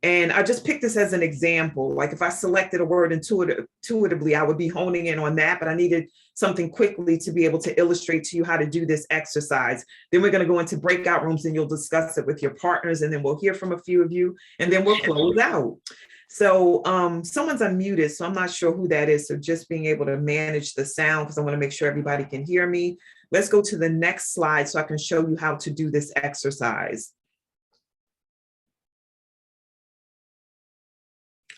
And I just picked this as an example. Like if I selected a word intuitively, I would be honing in on that, but I needed something quickly to be able to illustrate to you how to do this exercise. Then we're going to go into breakout rooms and you'll discuss it with your partners, and then we'll hear from a few of you, and then we'll close out. So someone's unmuted, so I'm not sure who that is. So just being able to manage the sound, because I want to make sure everybody can hear me. Let's go to the next slide so I can show you how to do this exercise.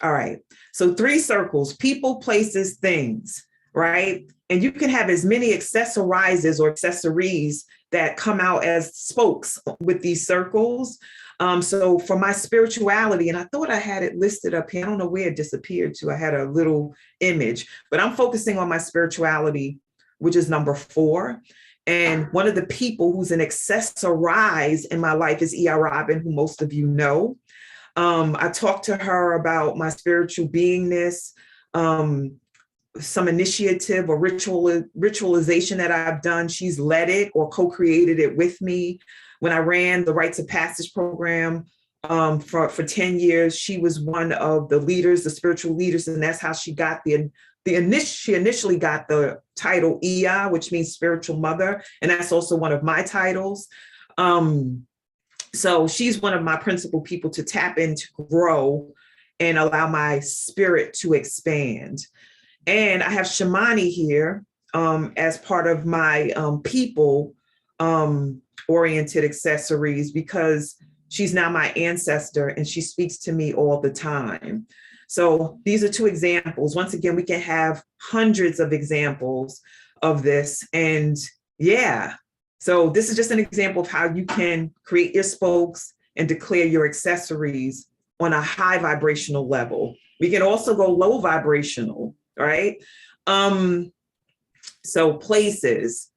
All right, so 3 circles: people, places, things, right? And you can have as many accessorizes or accessories that come out as spokes with these circles. So for my spirituality, and I thought I had it listed up here, I don't know where it disappeared to. I had a little image, but I'm focusing on my spirituality, which is number 4. And one of the people who's an accessorize in my life is E.I. Robin, who most of you know. I talked to her about my spiritual beingness, some initiative or ritualization that I've done. She's led it or co-created it with me. When I ran the Rites of Passage program for 10 years, she was one of the leaders, the spiritual leaders, and that's how she got she initially got the title Ia, which means spiritual mother, and that's also one of my titles. So she's one of my principal people to tap in, to grow and allow my spirit to expand. And I have Shamani here as part of my people oriented accessories, because she's now my ancestor and she speaks to me all the time. So these are 2 examples. Once again, we can have hundreds of examples of this. And yeah, so this is just an example of how you can create your spokes and declare your accessories on a high vibrational level. We can also go low vibrational, right? So places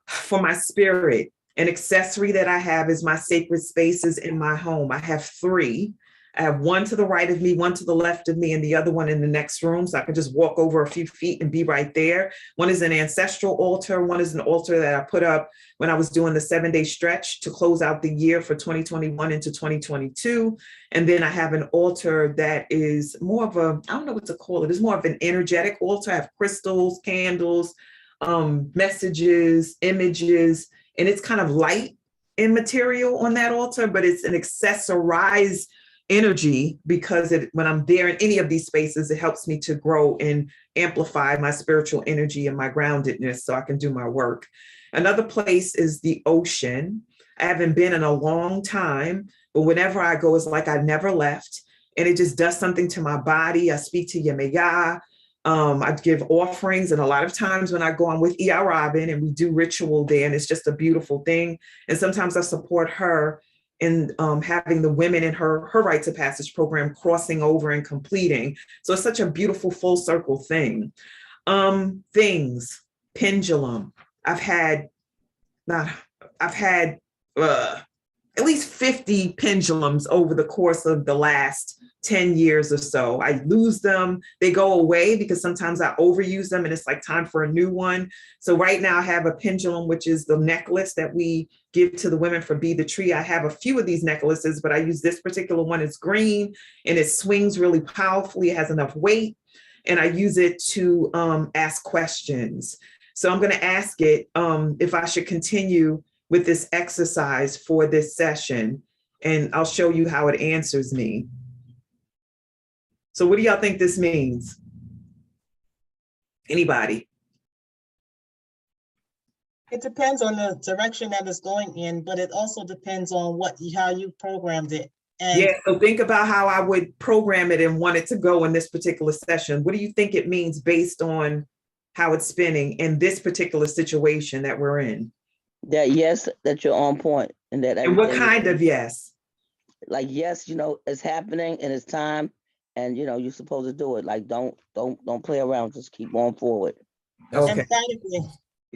for my spirit, an accessory that I have is my sacred spaces in my home. I have 3. I have one to the right of me, one to the left of me, and the other one in the next room. So I can just walk over a few feet and be right there. One is an ancestral altar. One is an altar that I put up when I was doing the 7-day stretch to close out the year for 2021 into 2022. And then I have an altar that is more of a, I don't know what to call it. It's more of an energetic altar. I have crystals, candles, messages, images, and it's kind of light in material on that altar, but it's an accessorized energy, because when I'm there in any of these spaces, it helps me to grow and amplify my spiritual energy and my groundedness so I can do my work. Another place is the ocean. I haven't been in a long time, but whenever I go, it's like I never left, and it just does something to my body. I speak to Yemaya. I give offerings, and a lot of times when I go, I'm with E.I. Robin and we do ritual there, and it's just a beautiful thing. And sometimes I support her in having the women in her Rites of Passage program crossing over and completing. So it's such a beautiful full circle thing. Things, pendulum. I've had at least 50 pendulums over the course of the last 10 years or so. I lose them, they go away because sometimes I overuse them and it's like time for a new one. So right now I have a pendulum, which is the necklace that we give to the women for Be the Tree. I have a few of these necklaces, but I use this particular one. It's green and it swings really powerfully. It has enough weight, and I use it to ask questions. So I'm going to ask it if I should continue with this exercise for this session, and I'll show you how it answers me. So what do y'all think this means? Anybody? It depends on the direction that it's going in, but it also depends on how you programmed it. And yeah, so think about how I would program it and want it to go in this particular session. What do you think it means based on how it's spinning in this particular situation that we're in? That yes, that you're on point, and that. And what kind of yes? Like yes, it's happening and it's time, and you're supposed to do it. Like don't play around. Just keep on forward. Okay.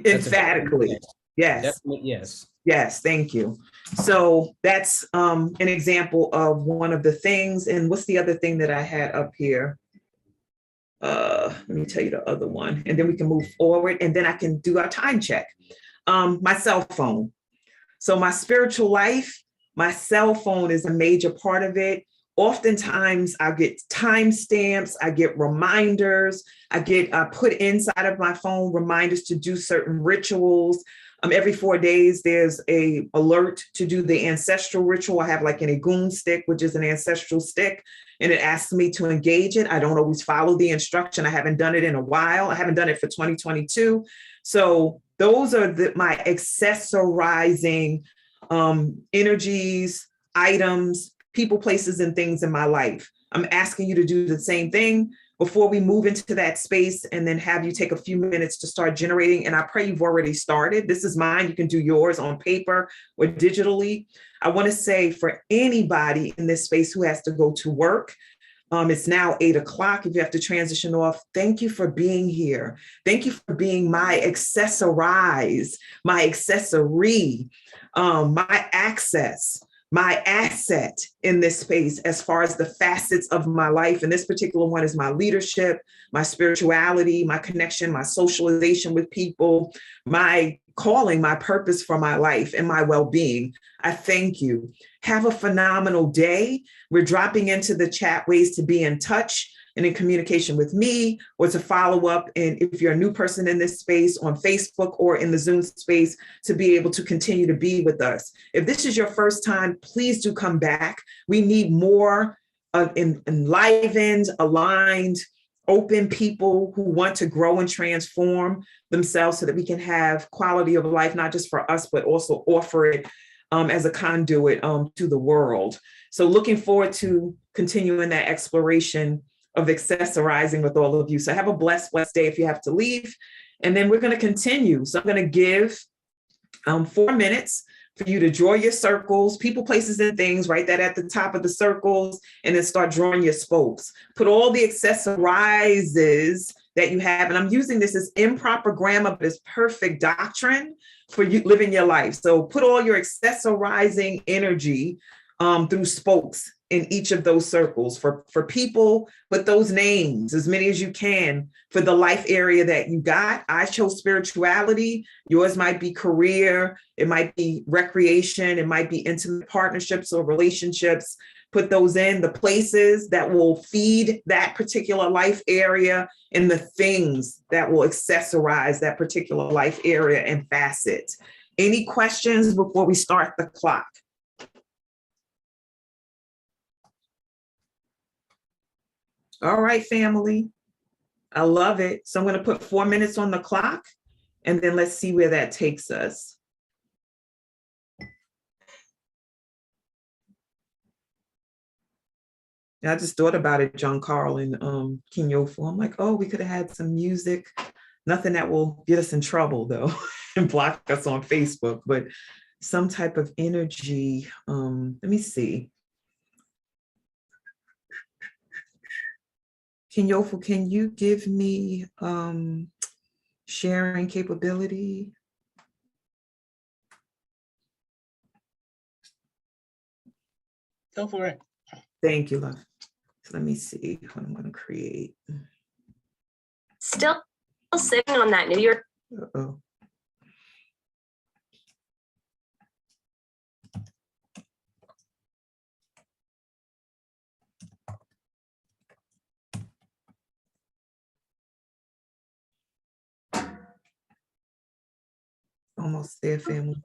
Emphatically. Yes. Definitely yes. Yes, thank you. So that's an example of one of the things. And what's the other thing that I had up here? Let me tell you the other one, and then we can move forward, and then I can do our time check. My cell phone. So my spiritual life, my cell phone is a major part of it. Oftentimes I get timestamps, I get reminders, I put inside of my phone reminders to do certain rituals. Every 4 days, there's a alert to do the ancestral ritual. I have like an Egun stick, which is an ancestral stick, and it asks me to engage it. I don't always follow the instruction. I haven't done it in a while. I haven't done it for 2022. So those are my accessorizing energies, items, people, places, and things in my life. I'm asking you to do the same thing before we move into that space, and then have you take a few minutes to start generating. And I pray you've already started. This is mine. You can do yours on paper or digitally. I want to say for anybody in this space who has to go to work, it's now 8 o'clock. If you have to transition off, thank you for being here. Thank you for being my accessorize, my accessory, my access, my asset in this space as far as the facets of my life. And this particular one is my leadership, my spirituality, my connection, my socialization with people, my calling, my purpose for my life, and my well-being. I thank you. Have a phenomenal day. We're dropping into the chat ways to be in touch and in communication with me, or to follow up. And if you're a new person in this space on Facebook or in the Zoom space, to be able to continue to be with us. If this is your first time, please do come back. We need more enlivened, aligned, open people who want to grow and transform themselves so that we can have quality of life, not just for us, but also offer it as a conduit to the world. So looking forward to continuing that exploration of accessorizing with all of you. So have a blessed day if you have to leave. And then we're going to continue. So I'm going to give 4 minutes for you to draw your circles, people, places, and things, write that at the top of the circles, and then start drawing your spokes. Put all the accessorizes that you have. And I'm using this as improper grammar, but it's perfect doctrine for you living your life. So put all your accessorizing energy through spokes in each of those circles. For people, put those names, as many as you can, for the life area that you got. I chose spirituality. Yours might be career. It might be recreation. It might be intimate partnerships or relationships. Put those in the places that will feed that particular life area, and the things that will accessorize that particular life area and facet. Any questions before we start the clock? All right, family. I love it. So I'm going to put 4 minutes on the clock, and then let's see where that takes us. I just thought about it, John Carl and Kinyofu. I'm like, oh, we could have had some music. Nothing that will get us in trouble, though, and block us on Facebook, but some type of energy. Let me see. Kinyofu, can you give me sharing capability? Go for it. Thank you, love. So let me see what I'm going to create. Still sitting on that New York. Uh-oh. Almost there, family.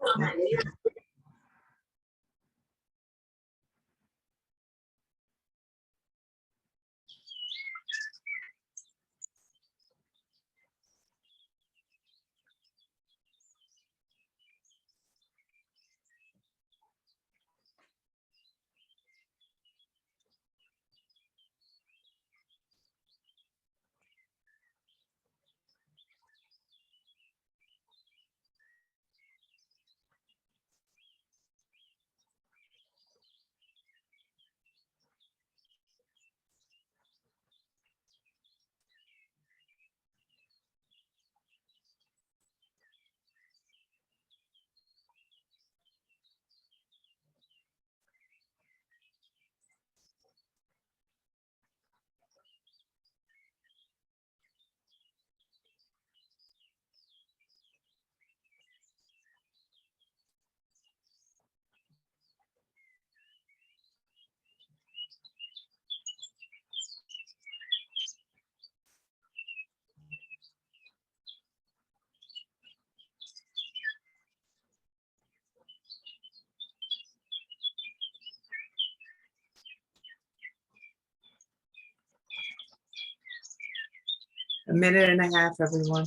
A minute and a half, everyone.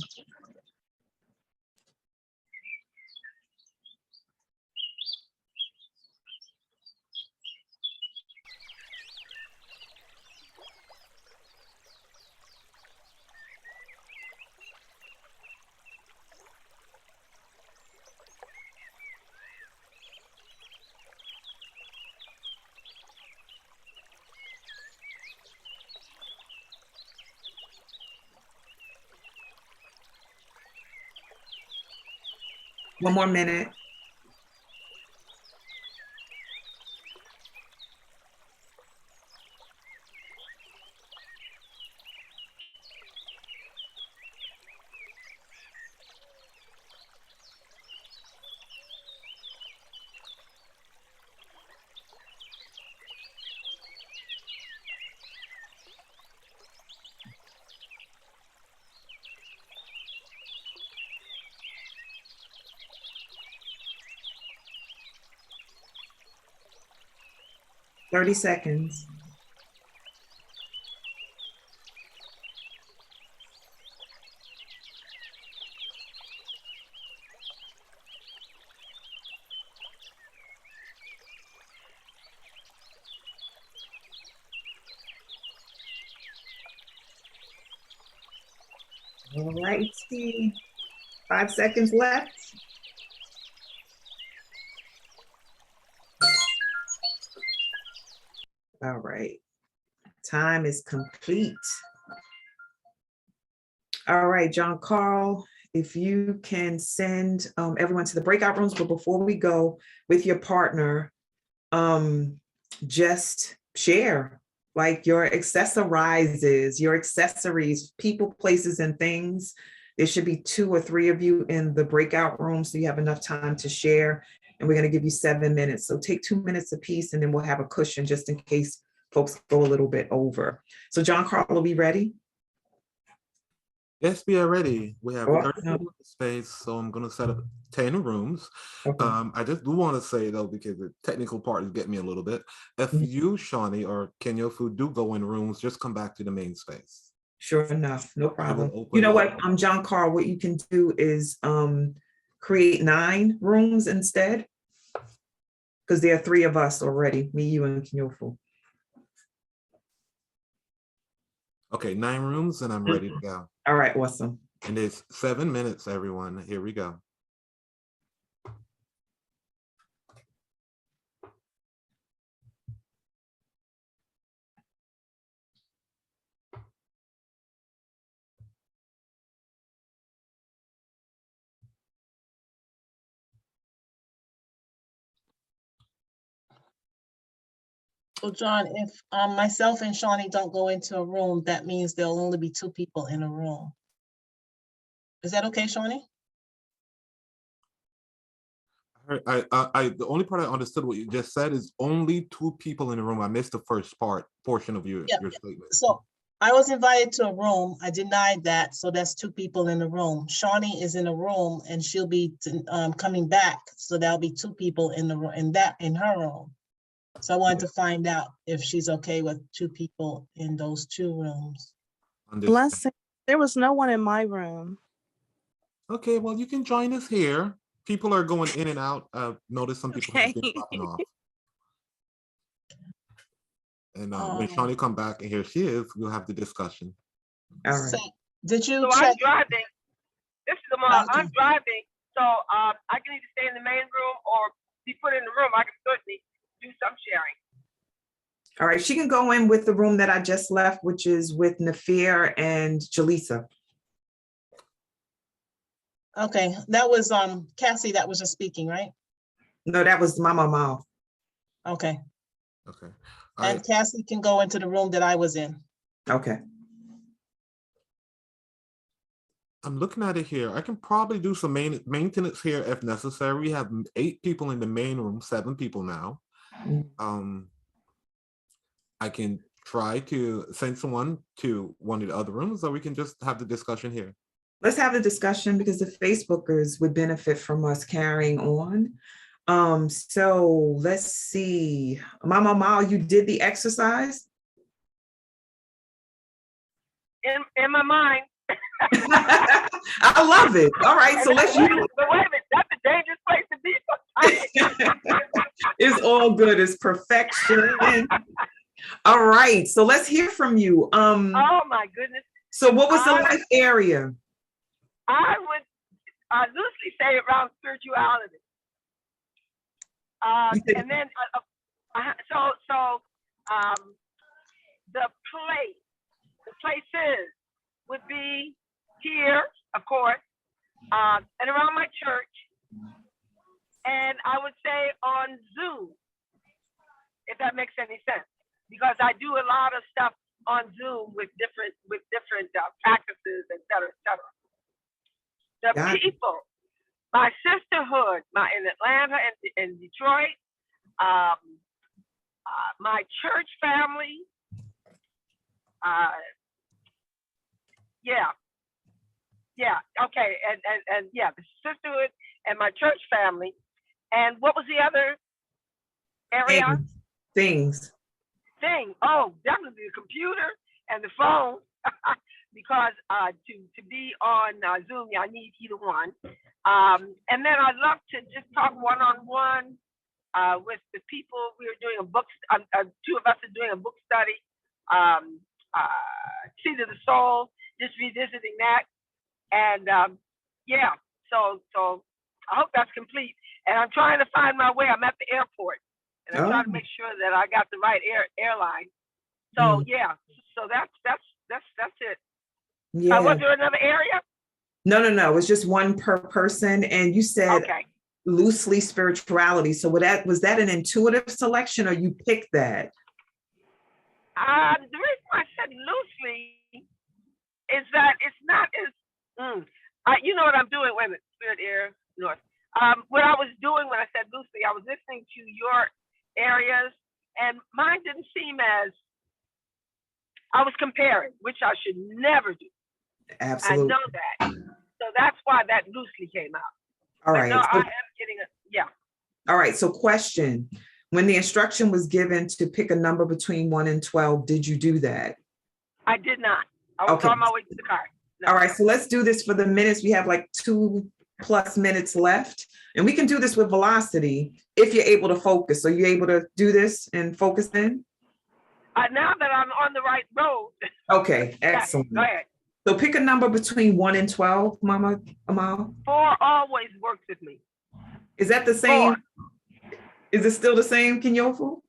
One more minute. Thirty seconds. All right, 5 seconds left. All right, time is complete. All right, John Carl, if you can send everyone to the breakout rooms, but before we go with your partner, just share like your accessorizes, your accessories, people, places, and things. There should be 2 or 3 of you in the breakout room, so you have enough time to share. And we're going to give you 7 minutes. So take 2 minutes apiece, and then we'll have a cushion just in case folks go a little bit over. So John Carl, are we ready? Yes, we are ready. We have 30 Awesome. people in space, so I'm going to set up 10 rooms. Okay. I just do want to say, though, because the technical part is getting me a little bit, if you, Shawnee, or Kenyofu do go in rooms, just come back to the main space. Sure enough, no problem. open You know it what, up. John Carl, what you can do is create 9 rooms instead, because there are 3 of us already, me, you, and Kenyofu. Okay, 9 rooms, and I'm ready to go. All right, awesome. And it's 7 minutes, everyone. Here we go. So John, if myself and Shawnee don't go into a room, that means there'll only be 2 people in a room. Is that okay, Shawnee? The only part I understood what you just said is only 2 people in the room. I missed the first portion of your statement. So I was invited to a room. I denied that. So that's 2 people in the room. Shawnee is in a room and she'll be coming back. So there'll be 2 people in the room in her room. So I wanted to find out if she's okay with 2 people in those 2 rooms. Blessing. There was no one in my room. Okay, well, you can join us here. People are going in and out. Notice some people have been dropping off. And when Shawnee come back, and here she is, we'll have the discussion. All right. So, did you so check? I'm driving. This is Amal. I'm driving. So I can either stay in the main room or be put in the room. I can certainly do some sharing. All right, she can go in with the room that I just left, which is with Nafir and Jaleesa. Okay, that was Cassie that was just speaking, right? No, that was Mama Mal. Okay. Okay. And Cassie can go into the room that I was in. Okay. I'm looking at it here. I can probably do some maintenance here if necessary. We have 8 people in the main room, 7 people now. I can try to send someone to one of the other rooms, or we can just have the discussion here. Let's have the discussion because the Facebookers would benefit from us carrying on. So let's see. Mama Mal, you did the exercise? In my mind, I love it. All right, so let's use But wait a minute, that's a dangerous place to be sometimes. it's all good. It's perfection. All right, so let's hear from you. Oh my goodness. So what was the life area? I would loosely say around spirituality. And then, the places would be here, of course, and around my church. And I would say on Zoom, if that makes any sense, because I do a lot of stuff on Zoom with different practices, et cetera, et cetera. The people, my sisterhood, in Atlanta and Detroit, my church family, okay, and the sisterhood and my church family, and what was the other area? Things. Oh, definitely the computer and the phone, because to be on Zoom, I need either one. And then I'd love to just talk one-on-one with the people. We were doing a book. Two of us are doing a book study. Seed of the Soul. Just revisiting that, and so I hope that's complete. And I'm trying to find my way. I'm at the airport, and I'm trying to make sure that I got the right airline. So so that's it. Yeah. Was there another area? No. It's just one per person, and you said loosely spirituality. So was that an intuitive selection, or you picked that? The reason I said loosely is that it's not as you know what I'm doing. Wait a minute, Spirit Air North. What I was doing when I said loosely, I was listening to your areas, and mine didn't seem as, I was comparing, which I should never do. Absolutely. I know that. So that's why that loosely came out. All right. No, I am getting it. Yeah. All right. So question, when the instruction was given to pick a number between 1 and 12, did you do that? I did not. I was on my way to the car. No. All right. So let's do this for the minutes. We have like 2+ minutes left, and we can do this with velocity if you're able to focus. Are you able to do this and focus in? Now that I'm on the right road. Okay, excellent. Go ahead. So pick a number between 1 and 12, Mama Amal. 4 always works with me. Is that the same? 4. Is it still the same, Kinyofu?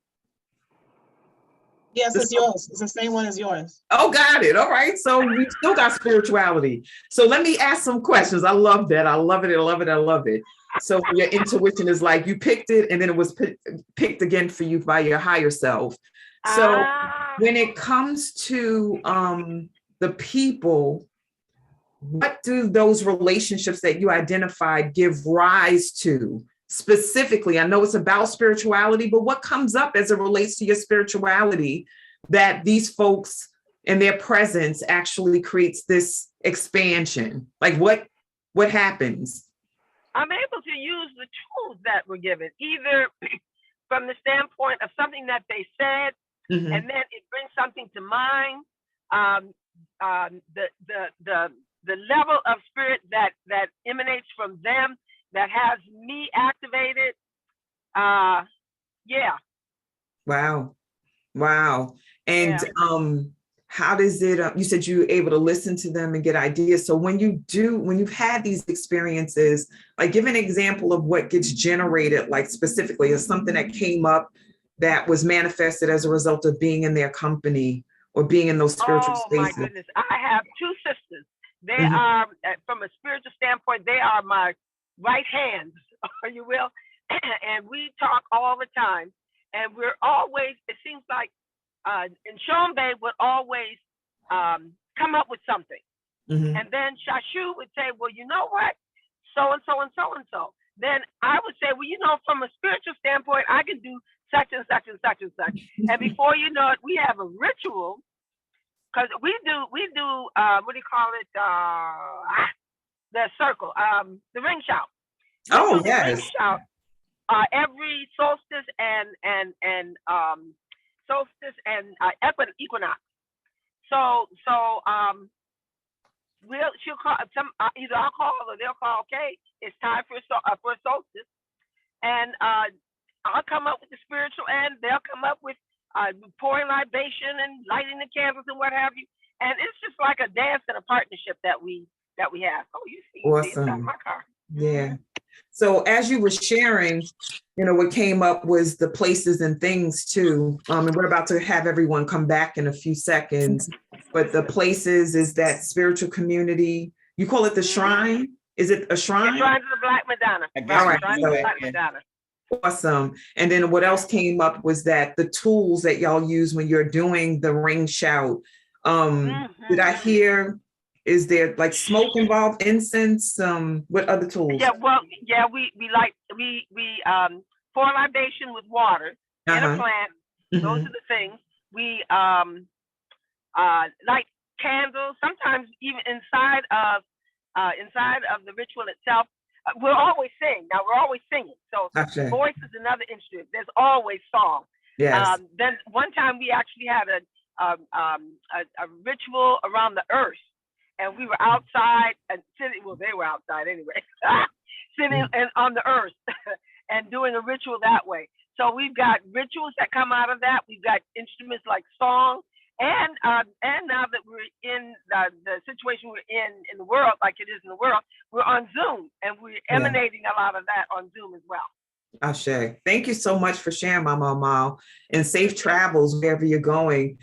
Yes, it's yours. It's the same one as yours. Oh, got it. All right. So we still got spirituality. So let me ask some questions. I love that. I love it. I love it. I love it. So your intuition is like you picked it, and then it was picked again for you by your higher self. So when it comes to the people, what do those relationships that you identified give rise to? Specifically, I know it's about spirituality, but what comes up as it relates to your spirituality that these folks and their presence actually creates this expansion? Like what happens? I'm able to use the tools that were given, either from the standpoint of something that they said, and then it brings something to mind. The level of spirit that emanates from them that has me activated. Wow. And how does it, you said you were able to listen to them and get ideas. So when you've had these experiences, like give an example of what gets generated, like specifically as something that came up that was manifested as a result of being in their company or being in those spiritual spaces. Oh my goodness, I have 2 sisters. They are, from a spiritual standpoint, they are my right hands, or you will, and we talk all the time. And we're always, it seems like, and Shawn Bay would always come up with something. And then Shashu would say, well, you know what? So and so and so and so. Then I would say, well, you know, from a spiritual standpoint, I can do such and such and such and such. And before you know it, we have a ritual, because we do what do you call it? The circle, the ring shout. Oh, yes. Ring shout every solstice and equinox. So she'll call either I'll call or they'll call. Okay, it's time for a solstice, and I'll come up with the spiritual, and they'll come up with pouring libation and lighting the candles and what have you. And it's just like a dance and a partnership that we have. Oh, you see inside my car. Yeah. So as you were sharing, what came up was the places and things too. And we're about to have everyone come back in a few seconds. But the places is that spiritual community. You call it the shrine? Is it a shrine? The Shrine of the Black Madonna. All right. Shrine of the Black Madonna. Awesome. And then what else came up was that the tools that y'all use when you're doing the ring shout. Did I hear, is there like smoke involved, incense? What other tools? Yeah, well, yeah, we pour libation with water in a plant. Those are the things. We light candles, sometimes even inside of the ritual itself. We'll always sing. Now we're always singing. So voice is another instrument. There's always song. Yes. Then one time we actually had a ritual around the earth, and we were outside and sitting. Well, they were outside anyway, sitting and on the earth and doing a ritual that way. So we've got rituals that come out of that. We've got instruments like song. And now that we're in the situation we're in the world, like it is in the world, we're on Zoom, and we're emanating a lot of that on Zoom as well. Ashe. Thank you so much for sharing, Mama Amal, and safe travels wherever you're going.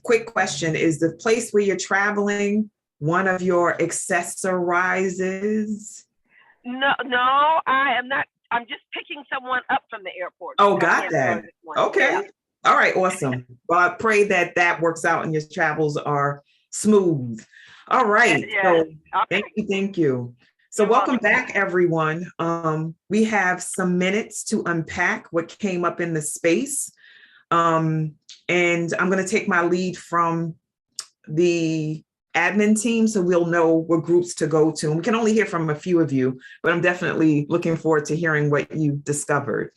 Quick question, is the place where you're traveling one of your accessorizes? No, I am not. I'm just picking someone up from the airport. Oh, got that. Okay. Yeah. All right, awesome. Well, I pray that works out and your travels are smooth. All right. Yeah. So thank you. So welcome back, everyone. We have some minutes to unpack what came up in the space. And I'm going to take my lead from the admin team so we'll know what groups to go to. And we can only hear from a few of you, but I'm definitely looking forward to hearing what you discovered.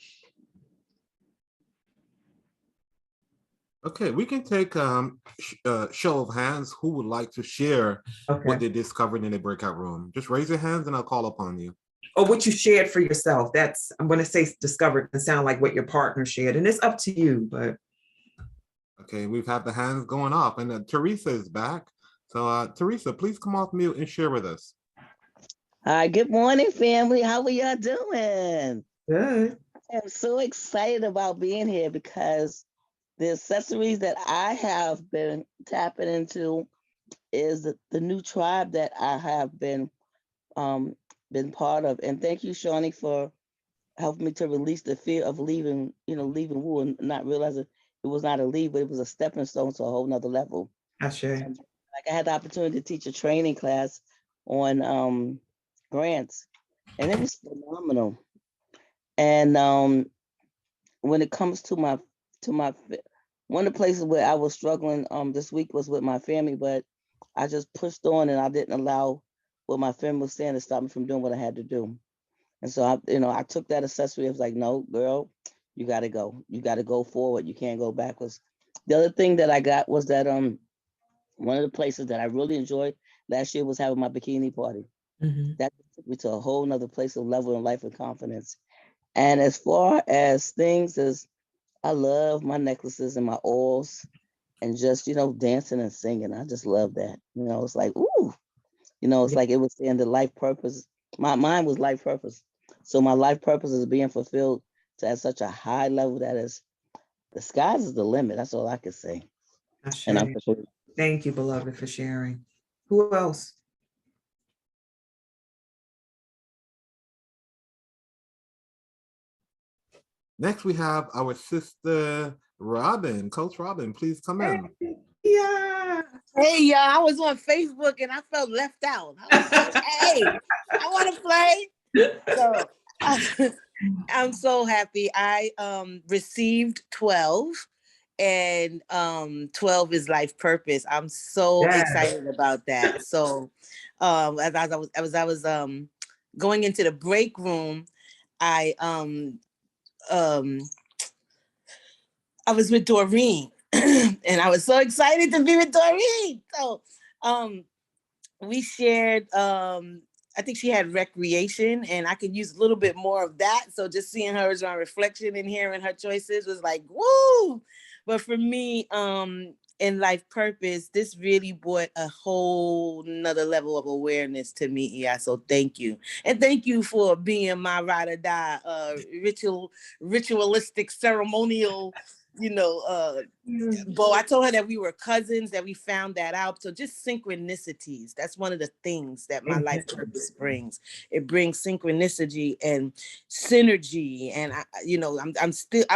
Okay, we can take show of hands who would like to share what they discovered in the breakout room. Just raise your hands and I'll call upon you. Or what you shared for yourself. That's, I'm going to say discovered and sound like what your partner shared. And it's up to you, but. Okay, we've had the hands going off and Teresa is back. So Teresa, please come off mute and share with us. Hi, good morning, family. How are y'all doing? Good. I'm so excited about being here because the accessories that I have been tapping into is the new tribe that I have been part of. And thank you, Shawnee, for helping me to release the fear of leaving Wu and not realizing it was not a leave, but it was a stepping stone to a whole nother level. Sure. Like I had the opportunity to teach a training class on grants, and it was phenomenal. And when it comes to my one of the places where I was struggling this week was with my family, but I just pushed on and I didn't allow what my family was saying to stop me from doing what I had to do. And so I took that accessory. I was like, no, girl, you got to go. You got to go forward. You can't go backwards. The other thing that I got was that one of the places that I really enjoyed last year was having my bikini party. Mm-hmm. That took me to a whole nother place of level in life and confidence. And as far as things as I love my necklaces and my oils and just, dancing and singing. I just love that. It's like, ooh, it's like it was saying the life purpose. My mind was life purpose. So my life purpose is being fulfilled at such a high level that is, the sky's is the limit. That's all I can say. And I'm thank you, beloved, for sharing. Who else? Next, we have our sister Robin. Coach Robin, please come in. Yeah. Hey, y'all. I was on Facebook and I felt left out. I was like, hey, I want to play. So I'm so happy. I received 12, and 12 is life purpose. I'm so excited about that. So as I was going into the break room, I was with Doreen and I was so excited to be with Doreen. So we shared, I think she had recreation, and I could use a little bit more of that. So just seeing her as my reflection and hearing her choices was like, woo. But for me, in life purpose, this really brought a whole nother level of awareness to me. Yeah, so thank you. And thank you for being my ride or die, ritualistic, ceremonial, Bo. I told her that we were cousins, that we found that out. So just synchronicities. That's one of the things that my life purpose brings. It brings synchronicity and synergy. And I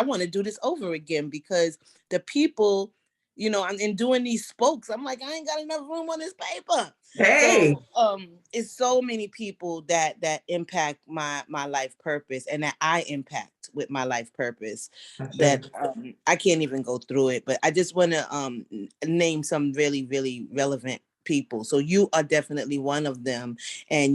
want to do this over again, because the people, I'm in doing these spokes. I'm like, I ain't got enough room on this paper. Hey. So it's so many people that impact my life purpose, and that I impact with my life purpose, that I can't even go through it. But I just want to name some really, really relevant people. So you are definitely one of them. And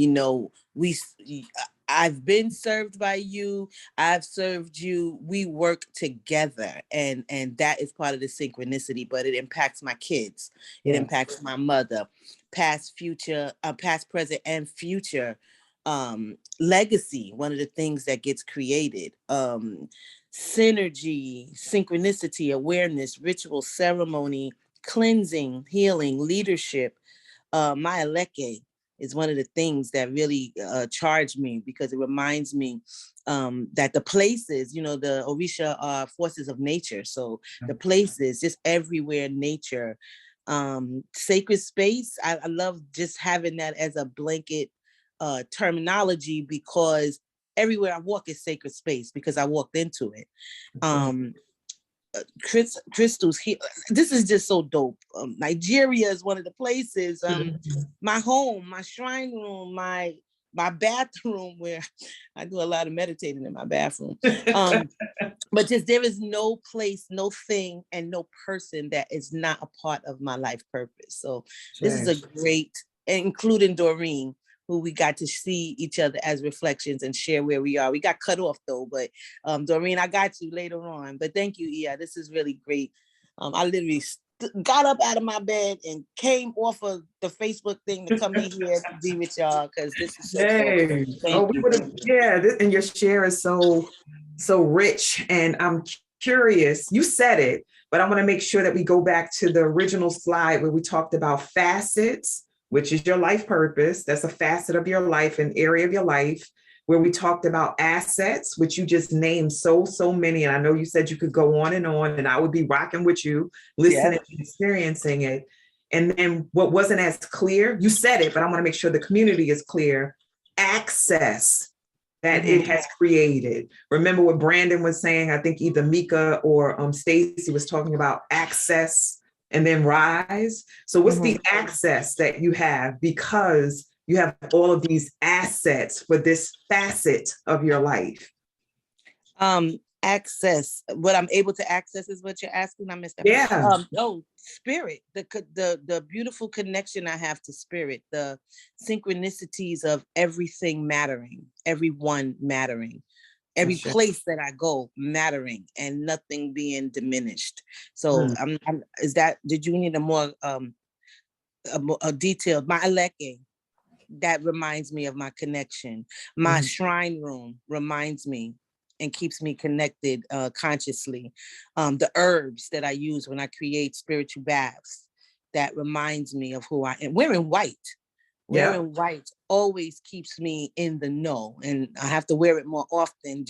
I've been served by you. I've served you. We work together, and that is part of the synchronicity. But it impacts my kids. It impacts my mother, past, present, and future. Legacy. One of the things that gets created. Synergy, synchronicity, awareness, ritual, ceremony, cleansing, healing, leadership. My Aleke is one of the things that really charged me, because it reminds me that the places, the Orisha are forces of nature. So the places, just everywhere, nature, sacred space. I love just having that as a blanket terminology, because everywhere I walk is sacred space, because I walked into it. Crystals here. This is just so dope. Nigeria is one of the places. My home, my shrine room, my bathroom, where I do a lot of meditating in my bathroom. But just there is no place, no thing, and no person that is not a part of my life purpose. So this is a great, including Doreen, who we got to see each other as reflections and share where we are. We got cut off though, but Doreen, I got you later on. But thank you, Ia. This is really great. I literally got up out of my bed and came off of the Facebook thing to come in here to be with y'all, because this is so cool. And your share is so rich. And I'm curious, you said it, but I want to make sure that we go back to the original slide where we talked about facets, which is your life purpose. That's a facet of your life, an area of your life, where we talked about assets, which you just named so many. And I know you said you could go on, and I would be rocking with you, listening and experiencing it. And then what wasn't as clear, you said it, but I want to make sure the community is clear. Access that it has created. Remember what Brandon was saying? I think either Mika or Stacy was talking about access and then rise. So what's the access that you have, because you have all of these assets for this facet of your life? Access, what I'm able to access is what you're asking. I missed that. Yeah. Spirit, the beautiful connection I have to spirit, the synchronicities of everything mattering, everyone mattering, every place that I go mattering, and nothing being diminished. So did you need a more a detailed, my Aleke, that reminds me of my connection. My shrine room reminds me and keeps me connected consciously. The herbs that I use when I create spiritual baths, that reminds me of who I am. Wearing white always keeps me in the know, and I have to wear it more often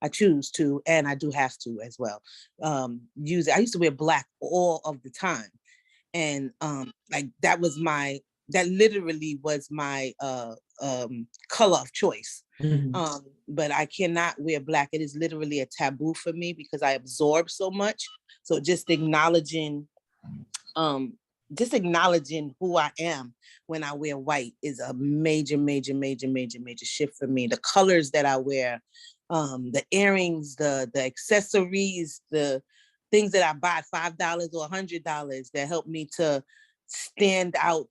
I choose to, and I do have to as well. I used to wear black all of the time. And that literally was my color of choice. But I cannot wear black. It is literally a taboo for me, because I absorb so much. So just acknowledging who I am when I wear white is a major shift for me. The colors that I wear, the earrings, the accessories, the things that I buy $5 or $100 that help me to stand out,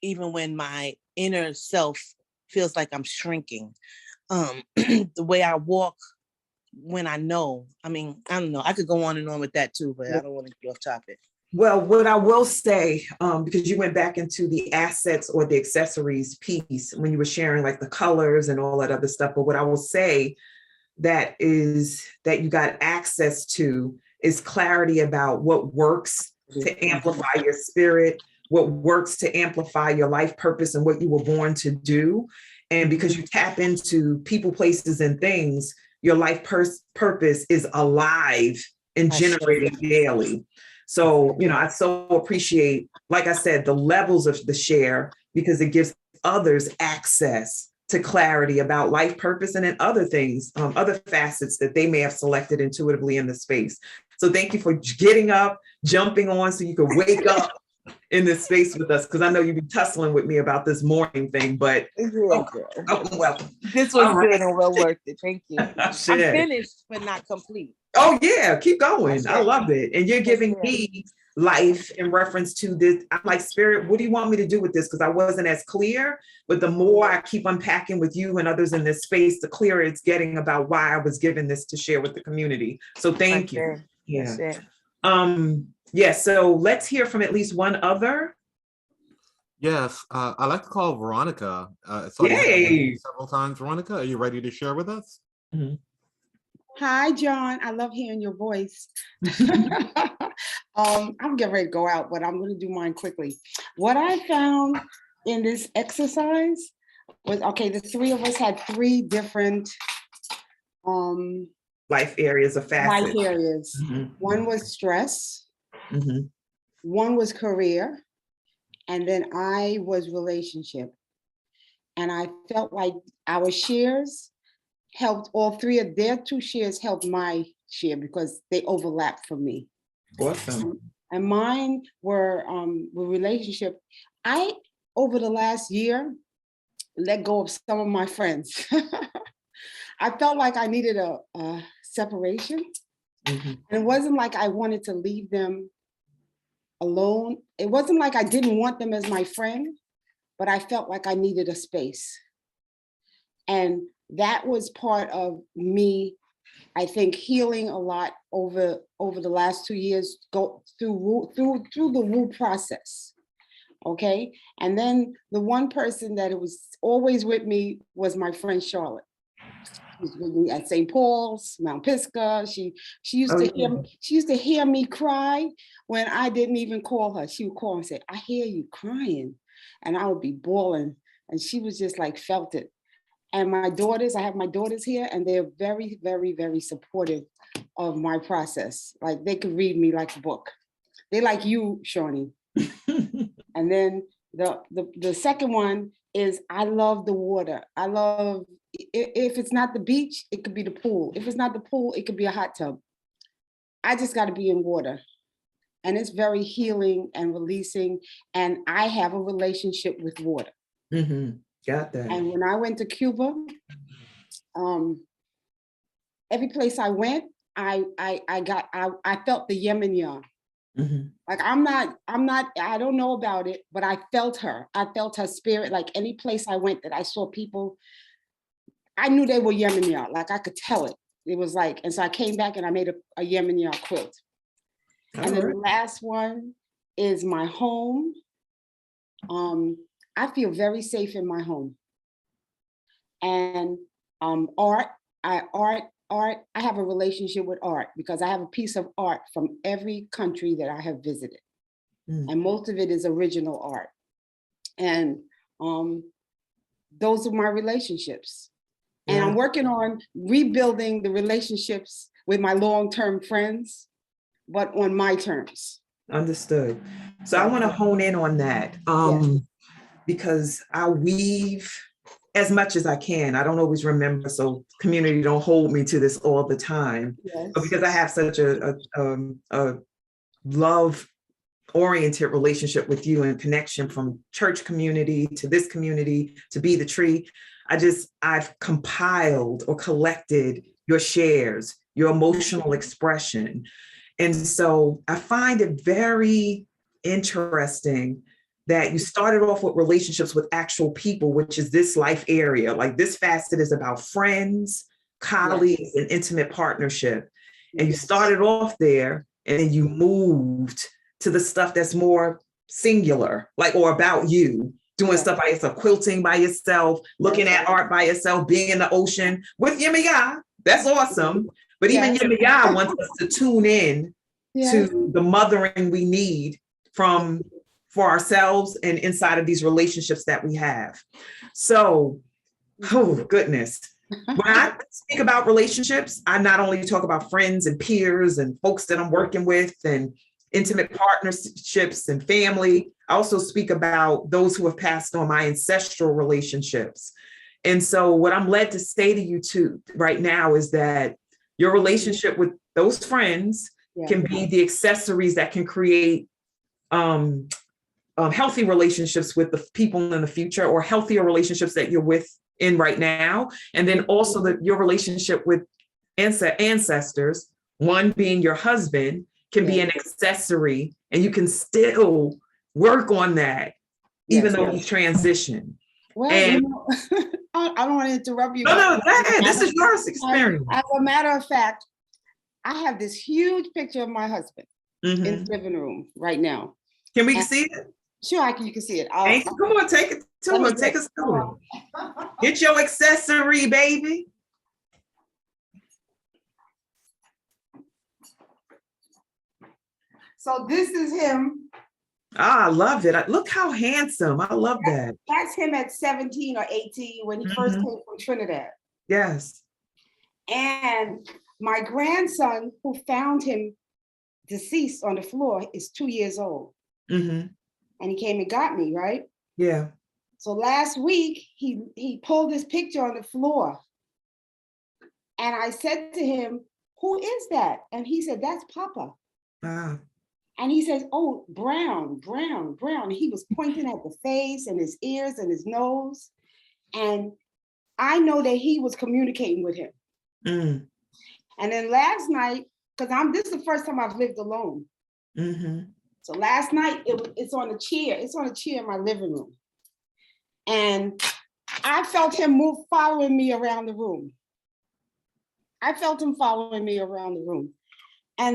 even when my inner self feels like I'm shrinking. The way I walk when I know, I don't know, I could go on and on with that too, but I don't want to get off topic. Well, what I will say, because you went back into the assets or the accessories piece when you were sharing like the colors and all that other stuff. But what I will say that you got access to is clarity about what works to amplify your spirit, what works to amplify your life purpose and what you were born to do. And because you tap into people, places, and things, your life purpose is alive and generating daily. So, I so appreciate, like I said, the levels of the share, because it gives others access to clarity about life purpose and then other things, other facets that they may have selected intuitively in the space. So thank you for getting up, jumping on so you could wake up in this space with us, because I know you've been tussling with me about this morning thing, but welcome. This was good and well worth it. Thank you. I'm Sure. finished, but not complete. Oh yeah, keep going. I love it. And you're giving me life in reference to this. I'm like, Spirit, what do you want me to do with this? Because I wasn't as clear, but the more I keep unpacking with you and others in this space, the clearer it's getting about why I was given this to share with the community. So thank you. Yeah. So let's hear from at least one other. Yes, I like to call Veronica. So Yay! Several times, Veronica. Are you ready to share with us? Mm-hmm. Hi, John. I love hearing your voice. I'm getting ready to go out, but I'm going to do mine quickly. What I found in this exercise was, the three of us had three different life areas of facets. Life areas. Mm-hmm. One was stress. Mm-hmm. One was career. And then I was relationship. And I felt like our shares helped, all three of their two shares helped my share because they overlapped for me. Awesome. And mine were relationship. I, over the last year, let go of some of my friends. I felt like I needed a separation. Mm-hmm. And it wasn't like I wanted to leave them alone. It wasn't like I didn't want them as my friend, but I felt like I needed a space. And that was part of me, I think, healing a lot over the last 2 years, go through the woo process. Okay. And then the one person that was always with me was my friend Charlotte. She was with me at St. Paul's, Mount Pisgah. She used to hear me cry when I didn't even call her. She would call and say, "I hear you crying," and I would be bawling. And she was just like felt it. And my daughters, I have my daughters here, and they're very, very, very supportive of my process. Like they could read me like a book. They like you, Shawnee. And then the second one is I love the water. I love, if it's not the beach, it could be the pool. If it's not the pool, it could be a hot tub. I just got to be in water. And it's very healing and releasing. And I have a relationship with water. Mm-hmm. Got that. And when I went to Cuba, every place I went, I felt the Yemen. Mm-hmm. Like I don't know about it, but I felt her. I felt her spirit. Like any place I went that I saw people, I knew they were Yemen. Like I could tell it. It was like, and so I came back and I made a Yemen quilt. And then the last one is my home. I feel very safe in my home. And art, I have a relationship with art because I have a piece of art from every country that I have visited. And most of it is original art. And those are my relationships. And I'm working on rebuilding the relationships with my long-term friends, but on my terms. Understood. So I want to hone in on that. Because I weave as much as I can. I don't always remember, so community don't hold me to this all the time. Yes. But because I have such a love-oriented relationship with you and connection from church community to this community to Be the Tree, I've compiled or collected your shares, your emotional expression. And so I find it very interesting that you started off with relationships with actual people, which is this life area. Like this facet is about friends, colleagues, and intimate partnership. And you started off there and then you moved to the stuff that's more singular, like, or about you, doing stuff by yourself, quilting by yourself, looking at art by yourself, being in the ocean with Yemiya. That's awesome. But even Yemiya wants us to tune in to the mothering we need for ourselves and inside of these relationships that we have. So, oh goodness. When I speak about relationships, I not only talk about friends and peers and folks that I'm working with and intimate partnerships and family. I also speak about those who have passed on, my ancestral relationships. And so what I'm led to say to you too right now is that your relationship with those friends can be the accessories that can create healthy relationships with the people in the future, or healthier relationships that you're in right now. And then also your relationship with ancestors, one being your husband, can be an accessory, and you can still work on that, even though he's transitioned. Well, and I don't want to interrupt you. No, go ahead. This is your experience. As a matter of fact, I have this huge picture of my husband in the living room right now. Can we see it? Sure, you can see it. Come on, take it to her. Take us to it. Get your accessory, baby. So this is him. I love it. Look how handsome. I love that. That's him at 17 or 18 when he first came from Trinidad. Yes. And my grandson, who found him deceased on the floor, is 2 years old. And he came and got me, right? Yeah. So last week, he pulled this picture on the floor. And I said to him, "Who is that?" And he said, "That's Papa." And he says, "Oh, brown, brown, brown." He was pointing at the face and his ears and his nose. And I know that he was communicating with him. And then last night, because this is the first time I've lived alone. So last night, it's on a chair. It's on a chair in my living room. And I felt him following me around the room. And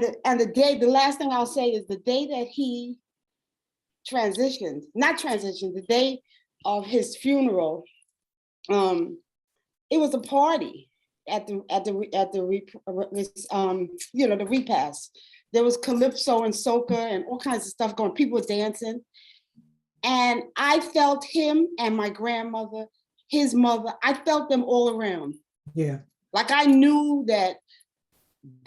the last thing I'll say is the day that he the day of his funeral, it was a party at the repast. There was calypso and soca and all kinds of stuff going, people dancing. And I felt him and my grandmother, his mother, I felt them all around. Yeah. Like I knew that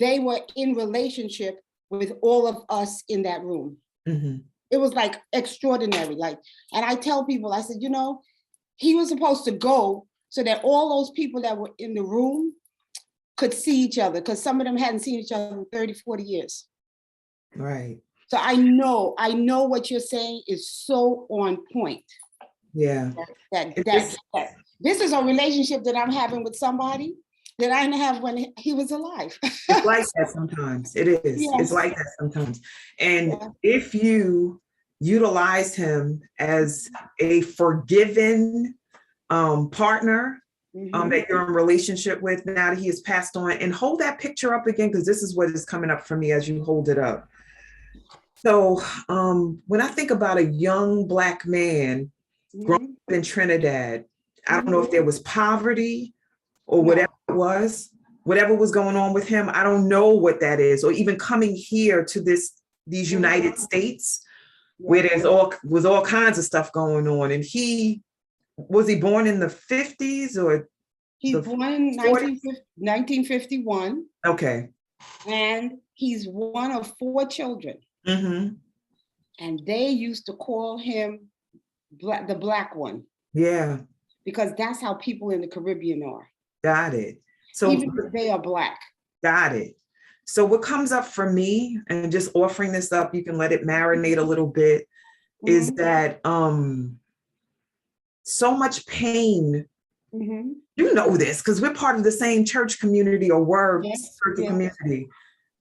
they were in relationship with all of us in that room. It was like extraordinary. And I tell people, I said, he was supposed to go so that all those people that were in the room could see each other, because some of them hadn't seen each other in 30, 40 years. Right. So I know what you're saying is so on point. Yeah. That this is a relationship that I'm having with somebody that I didn't have when he was alive. It's like that sometimes. It is. Yes. It's like that sometimes. And if you utilize him as a forgiven partner that you're in relationship with now that he has passed on, and hold that picture up again, because this is what is coming up for me as you hold it up. So when I think about a young Black man growing up in Trinidad, I don't know if there was poverty or whatever it was, whatever was going on with him. I don't know what that is, or even coming here to these United States where there's all kinds of stuff going on. And was he born in the 50s or? He's born in 1951. Okay. And he's one of 4 children. And they used to call him the Black one. Yeah. Because that's how people in the Caribbean are. Got it. So even if they are Black. Got it. So what comes up for me, and just offering this up, you can let it marinate a little bit, is that so much pain. You know this because we're part of the same church community, or church community.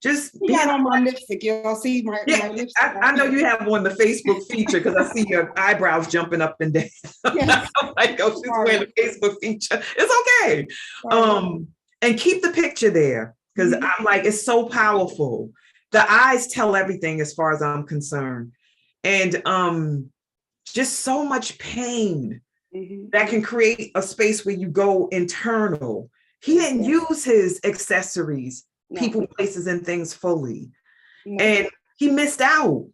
Just got on my lipstick. You'll see my lipstick. I know you have on the Facebook feature because I see your eyebrows jumping up and down. I'm like, oh, she's wearing the Facebook feature. It's okay. And keep the picture there because I'm like, it's so powerful. the eyes tell everything as far as I'm concerned. And just so much pain that can create a space where you go internal. He didn't use his accessories, people, places, and things fully. And he missed out.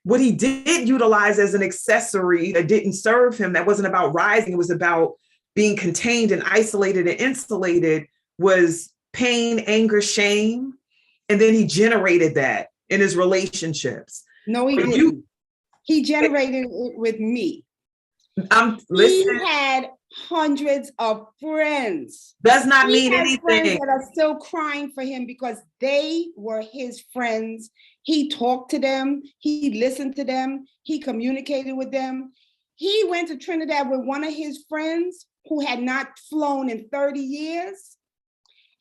What he did utilize as an accessory that didn't serve him, that wasn't about rising, it was about being contained and isolated and insulated, was pain, anger, shame. And then he generated that in his relationships. No, he didn't. He generated it with me. He had hundreds of friends. Does not mean anything. Friends that are still crying for him because they were his friends. He talked to them. He listened to them. He communicated with them. He went to Trinidad with one of his friends who had not flown in 30 years.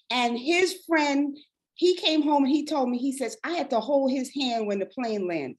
And his friend, he came home and he told me, he says, I had to hold his hand when the plane landed.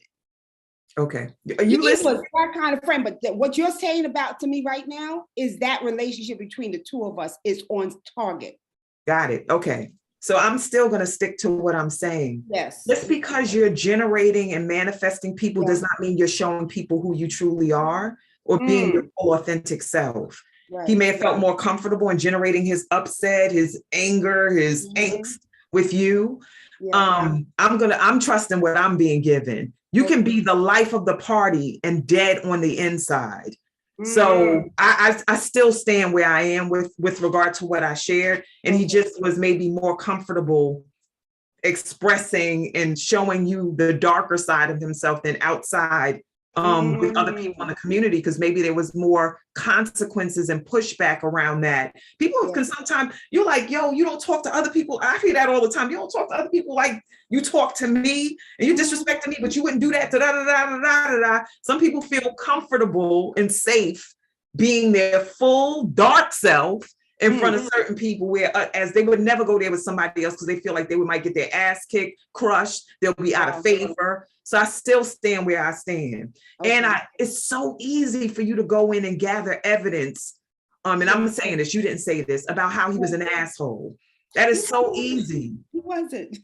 Okay. He was that kind of friend, but what you're saying about to me right now is that relationship between the two of us is on target. Got it. Okay. So I'm still going to stick to what I'm saying. Yes. Just because you're generating and manifesting people does not mean you're showing people who you truly are or being your full authentic self. Right. He may have felt more comfortable in generating his upset, his anger, his angst with you. Yeah. I'm trusting what I'm being given. You can be the life of the party and dead on the inside. So I still stand where I am with regard to what I shared. And he just was maybe more comfortable expressing and showing you the darker side of himself than outside with other people in the community, because maybe there was more consequences and pushback around that. People can sometimes, you're like, yo, you don't talk to other people. I hear that all the time. You don't talk to other people like you talk to me, and you disrespecting me, but you wouldn't do that. Da, da, da, da, da, da. Some people feel comfortable and safe being their full dark self in front of certain people, where as they would never go there with somebody else because they feel like they might get their ass kicked, crushed, they'll be out of favor. So I still stand where I stand. And it's so easy for you to go in and gather evidence. And I'm saying this, you didn't say this, about how he was an asshole. That is so easy. He wasn't.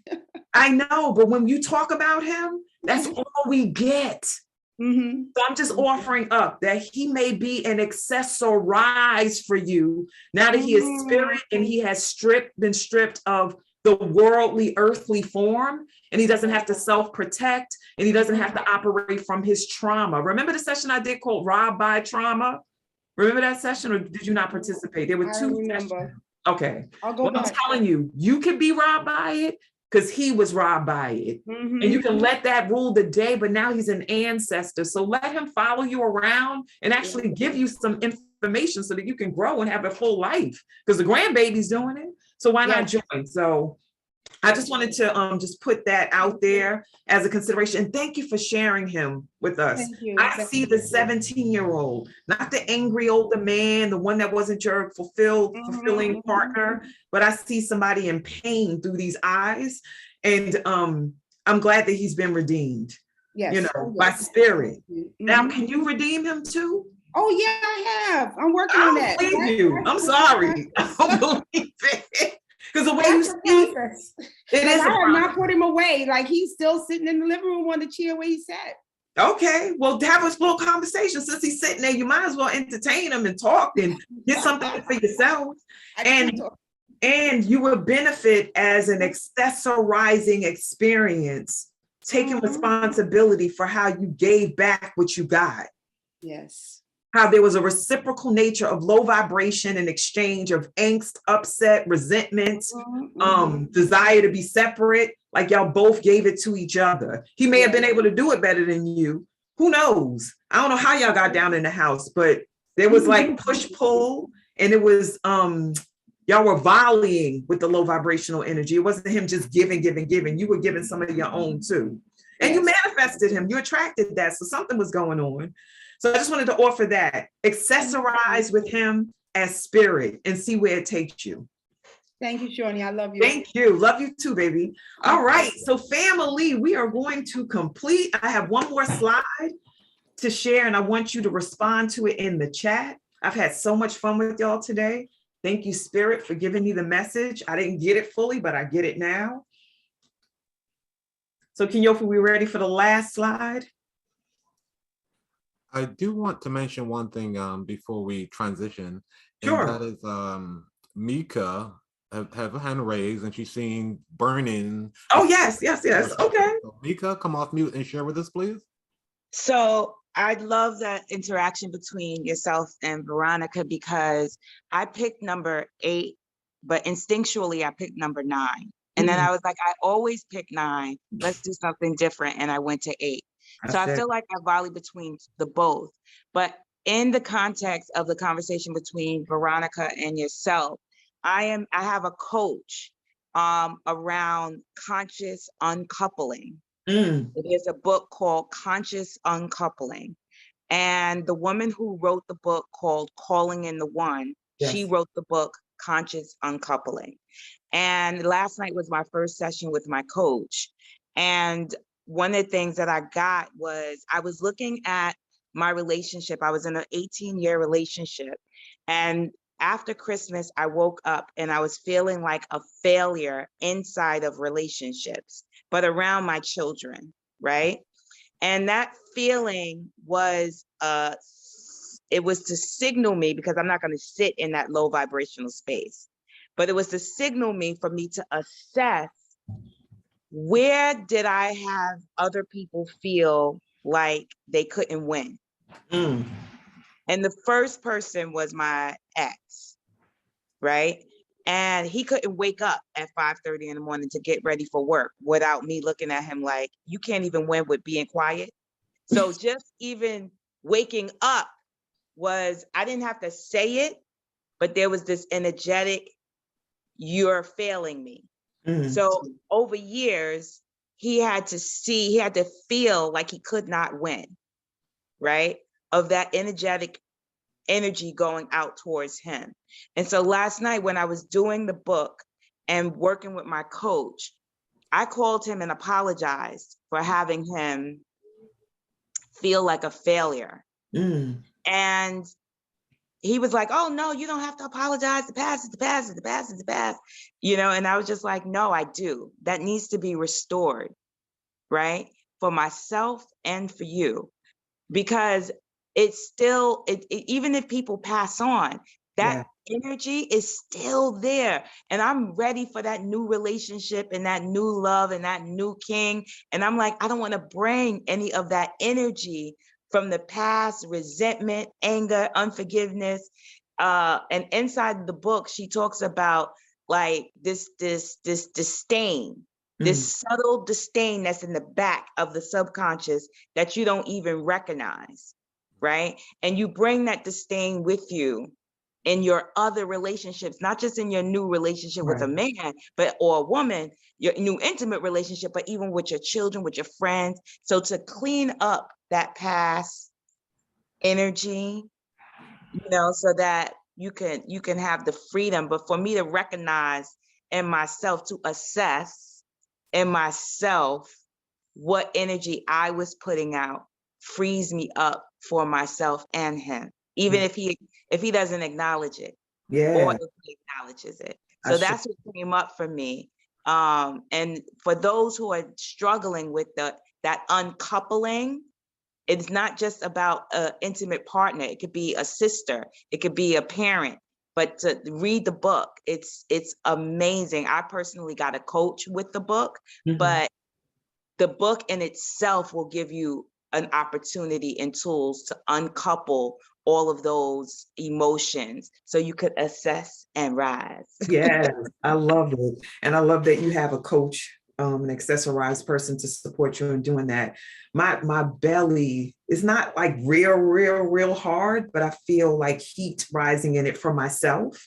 I know, but when you talk about him, that's all we get. So I'm just offering up that he may be an accessorize for you now that he is spirit and he has been stripped of the worldly, earthly form, and he doesn't have to self-protect, and he doesn't have to operate from his trauma. Remember the session I did called Robbed by Trauma? Remember that session, or did you not participate? There were two sessions. Okay. Well, I'm telling you, you can be robbed by it because he was robbed by it. And you can let that rule the day, but now he's an ancestor. So let him follow you around and actually give you some information so that you can grow and have a full life, because the grandbaby's doing it. So why not join? So I just wanted to just put that out there as a consideration. And thank you for sharing him with us. I see the 17-year-old, not the angry older man, the one that wasn't your fulfilling partner, but I see somebody in pain through these eyes. And I'm glad that he's been redeemed, by spirit. Now, can you redeem him too? Oh yeah, I have. I'm working on that. I believe you. I'm sorry. I don't believe it. Because the way you speak, it is. I have not put him away. Like, he's still sitting in the living room on the chair where he sat. Okay, well, have a little conversation. Since he's sitting there, you might as well entertain him and talk and get something for yourself. And you will benefit as an accessorizing experience, taking responsibility for how you gave back what you got. Yes. How there was a reciprocal nature of low vibration and exchange of angst, upset, resentment, desire to be separate, like y'all both gave it to each other. He may have been able to do it better than you. Who knows? I don't know how y'all got down in the house, but there was like push-pull, and it was y'all were volleying with the low vibrational energy. It wasn't him just giving. You were giving some of your own too. And you manifested him. You attracted that. So something was going on. So I just wanted to offer that. Accessorize with him as spirit and see where it takes you. Thank you, Shawnee. I love you. Thank you. Love you too, baby. All right. So family, we are going to complete. I have one more slide to share, and I want you to respond to it in the chat. I've had so much fun with y'all today. Thank you, Spirit, for giving me the message. I didn't get it fully, but I get it now. So Kenyofi, we ready for the last slide? I do want to mention one thing before we transition, Sure. and that is Mika have a hand raised, and she's seeing burning. Oh, yes. Okay. So Mika, come off mute and share with us, please. So I love that interaction between yourself and Veronica, because I picked number 8, but instinctually I picked number 9. And then I was like, I always pick 9. Let's do something different. And I went to 8. So I feel like I volley between the both. But in the context of the conversation between Veronica and yourself, I have a coach around conscious uncoupling. There's a book called Conscious Uncoupling. And the woman who wrote the book called Calling in the One, she wrote the book Conscious Uncoupling. And last night was my first session with my coach. And one of the things that I got was, I was looking at my relationship. I was in an 18-year relationship. And after Christmas, I woke up and I was feeling like a failure inside of relationships, but around my children, right? And that feeling was, it was to signal me, because I'm not going to sit in that low vibrational space, but it was to signal me for me to assess, where did I have other people feel like they couldn't win? And the first person was my ex, right? And he couldn't wake up at 5:30 in the morning to get ready for work without me looking at him like, you can't even win with being quiet. So just even waking up was, I didn't have to say it, but there was this energetic, you're failing me. So over years, he had to feel like he could not win, right? Of that energy going out towards him. And so last night when I was doing the book and working with my coach, I called him and apologized for having him feel like a failure. And he was like, oh no, you don't have to apologize. The past is the past is the past is the past. You know, and I was just like, no, I do. That needs to be restored, right? For myself and for you. Because it's still, even if people pass on, that energy is still there. And I'm ready for that new relationship and that new love and that new king. And I'm like, I don't want to bring any of that energy from the past, resentment, anger, unforgiveness. And inside the book, she talks about like this disdain, this subtle disdain that's in the back of the subconscious that you don't even recognize, right? And you bring that disdain with you in your other relationships, not just in your new relationship with a man, or a woman, your new intimate relationship, but even with your children, with your friends. So to clean up that past energy, you know, so that you can have the freedom, but for me to recognize in myself, to assess in myself what energy I was putting out, frees me up for myself and him, even if he doesn't acknowledge it, or if he acknowledges it. So that's what came up for me. And for those who are struggling with that uncoupling, it's not just about an intimate partner. It could be a sister, it could be a parent. But to read the book, it's amazing. I personally got a coach with the book, but the book in itself will give you an opportunity and tools to uncouple all of those emotions so you could assess and rise. Yes, I love it. And I love that you have a coach, an accessorized person to support you in doing that. My belly is not like real hard, but I feel like heat rising in it for myself,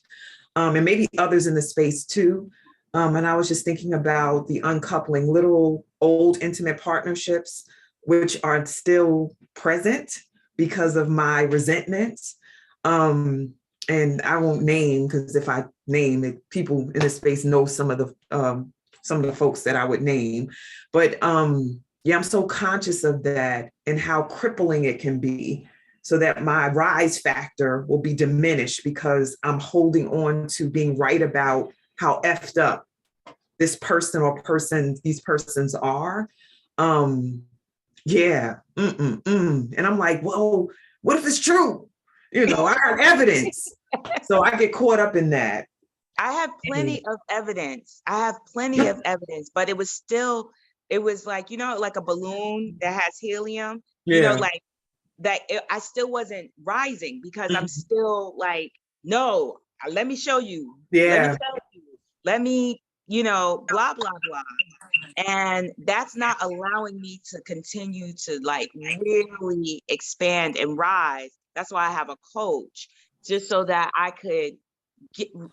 and maybe others in the space too. And I was just thinking about the uncoupling, little old intimate partnerships, which are still present because of my resentment. And I won't name, because if I name it, people in the space know some of the folks that I would name. But yeah, I'm so conscious of that and how crippling it can be, so that my rise factor will be diminished because I'm holding on to being right about how effed up this person or these persons are. Yeah. And I'm like, whoa, what if it's true? You know, I have evidence. So I get caught up in that. I have plenty of evidence. But it was still, it was like, you know, like a balloon that has helium, you know, Yeah. like that. I still wasn't rising because I'm still like, no, let me show you. Let me Yeah. tell you. Let me, you know, blah, blah, blah. And that's not allowing me to continue to like really expand and rise. That's why I have a coach, just so that I could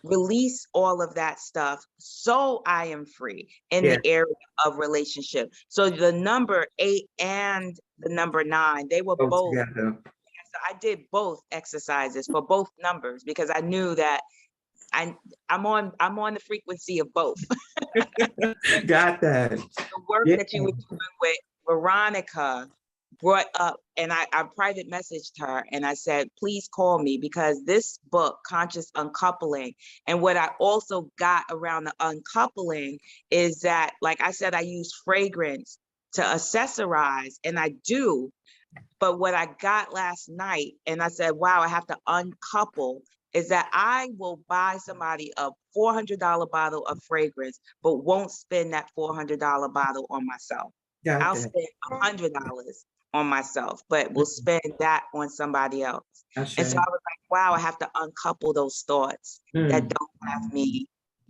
release all of that stuff so I am free in Yeah. the area of relationship. So the number 8 and the number 9, they were Go both. together. So I did both exercises for both numbers because I knew that I'm on the frequency of both. Got that. The work Yeah. that you were doing with Veronica brought up, and I private messaged her and I said, please call me, because this book, Conscious Uncoupling, and what I also got around the uncoupling is that, like I said, I use fragrance to accessorize, and I do. But what I got last night, and I said, wow, I have to uncouple, is that I will buy somebody a $400 bottle of fragrance, but won't spend that $400 bottle on myself. Got I'll that. spend $100 on myself, but will spend that on somebody else. And so I was like, wow, I have to uncouple those thoughts that don't have me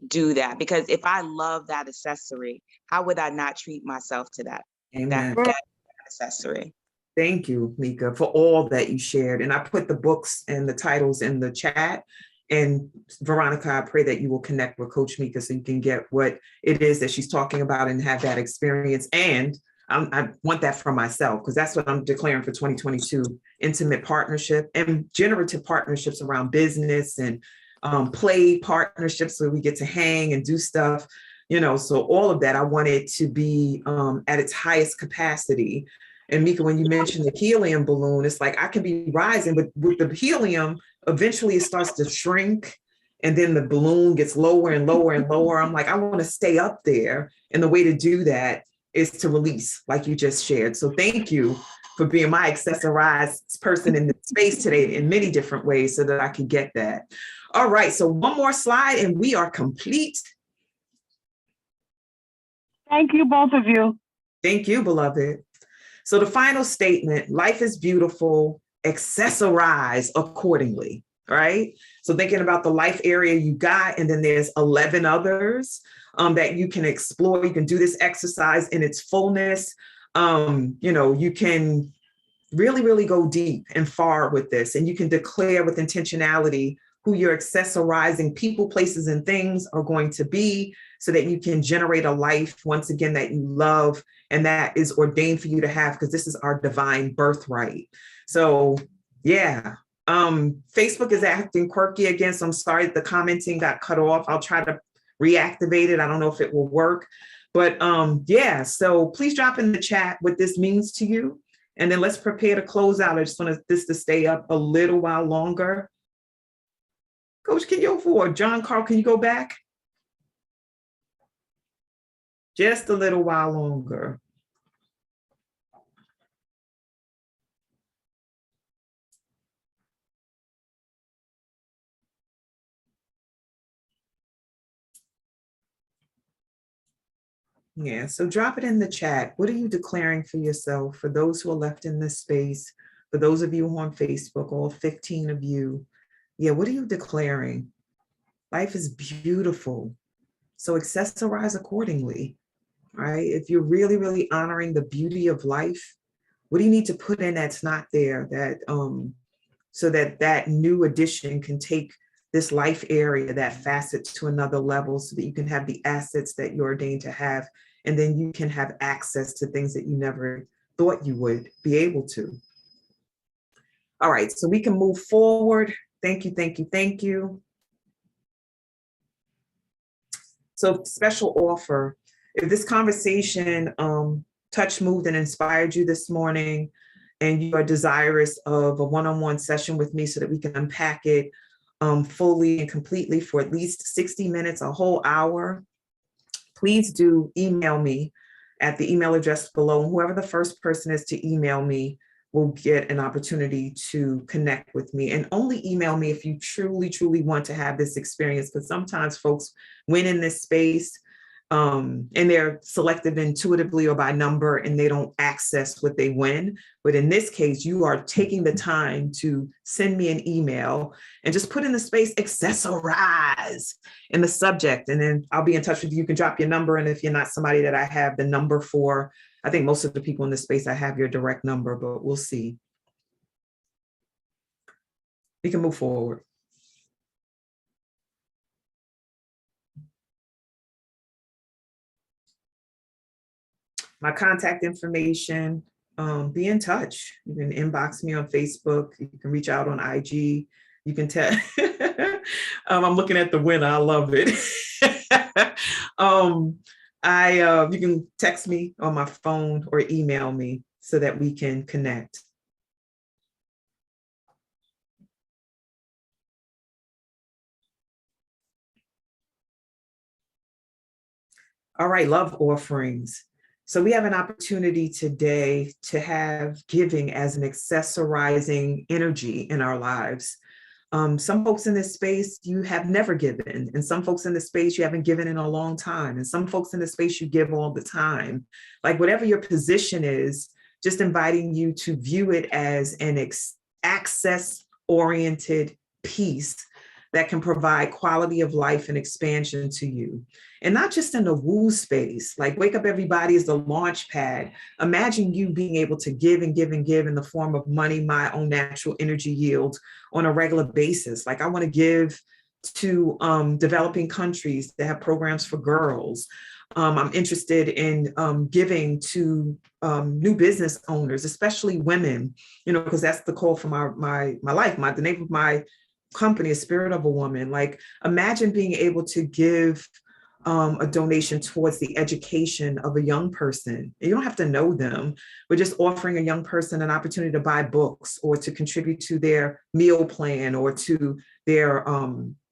do that. Because if I love that accessory, how would I not treat myself to that? Amen. That accessory. Thank you, Mika, for all that you shared. And I put the books and the titles in the chat. And Veronica, I pray that you will connect with Coach Mika so you can get what it is that she's talking about and have that experience. And I want that for myself, because that's what I'm declaring for 2022, intimate partnership and generative partnerships around business and play partnerships where we get to hang and do stuff, you know, so all of that, I want it to be at its highest capacity. And Mika, when you mentioned the helium balloon, it's like I can be rising, but with the helium, eventually it starts to shrink. And then the balloon gets lower and lower and lower. I'm like, I want to stay up there. And the way to do that is to release, like you just shared. So thank you for being my accessorized person in the space today in many different ways so that I can get that. All right, so one more slide and we are complete. Thank you, both of you. Thank you, beloved. So the final statement, life is beautiful, accessorize accordingly, right? So thinking about the life area you got, and then there's 11 others that you can explore. You can do this exercise in its fullness. You know, you can really, really go deep and far with this, and you can declare with intentionality who your accessorizing people, places, and things are going to be, so that you can generate a life, once again, that you love and that is ordained for you to have, because this is our divine birthright. So yeah, Facebook is acting quirky again, so I'm sorry the commenting got cut off. I'll try to reactivate it. I don't know if it will work, but yeah, so please drop in the chat what this means to you. And then let's prepare to close out. I just want this to stay up a little while longer. Coach, can you go forward? John Carl, can you go back? Just a little while longer. Yeah, so drop it in the chat. What are you declaring for yourself? For those who are left in this space, for those of you who are on Facebook, all 15 of you. Yeah, what are you declaring? Life is beautiful. So accessorize accordingly, right? If you're really, really honoring the beauty of life, what do you need to put in that's not there, that so that that new addition can take this life area, that facet, to another level, so that you can have the assets that you're ordained to have, and then you can have access to things that you never thought you would be able to. All right, so we can move forward. Thank you, thank you, thank you. So special offer, if this conversation touched, moved, and inspired you this morning, and you are desirous of a one-on-one session with me so that we can unpack it fully and completely for at least 60 minutes, a whole hour, please do email me at the email address below. And whoever the first person is to email me will get an opportunity to connect with me. And only email me if you truly, truly want to have this experience, because sometimes folks win in this space and they're selected intuitively or by number, and they don't access what they win. But in this case, you are taking the time to send me an email and just put in the space accessorize in the subject. And then I'll be in touch with you. You can drop your number. And if you're not somebody that I have the number for, I think most of the people in this space, I have your direct number, but we'll see. We can move forward. My contact information, be in touch. You can inbox me on Facebook. You can reach out on IG. You can tell, I'm looking at the winner. I love it. You can text me on my phone or email me so that we can connect. All right, love offerings. So we have an opportunity today to have giving as an accessorizing energy in our lives. Some folks in this space, you have never given, and some folks in this space, you haven't given in a long time, and some folks in this space, you give all the time. Like whatever your position is, just inviting you to view it as an access-oriented piece that can provide quality of life and expansion to you. And not just in the woo space, like Wake Up Everybody is the launch pad. Imagine you being able to give and give and give in the form of money, my own natural energy yield on a regular basis. Like I want to give to developing countries that have programs for girls. I'm interested in giving to new business owners, especially women, you know, because that's the call for my life. The name of my company is Spirit of a Woman. Like imagine being able to give a donation towards the education of a young person. You don't have to know them, but just offering a young person an opportunity to buy books or to contribute to their meal plan or to their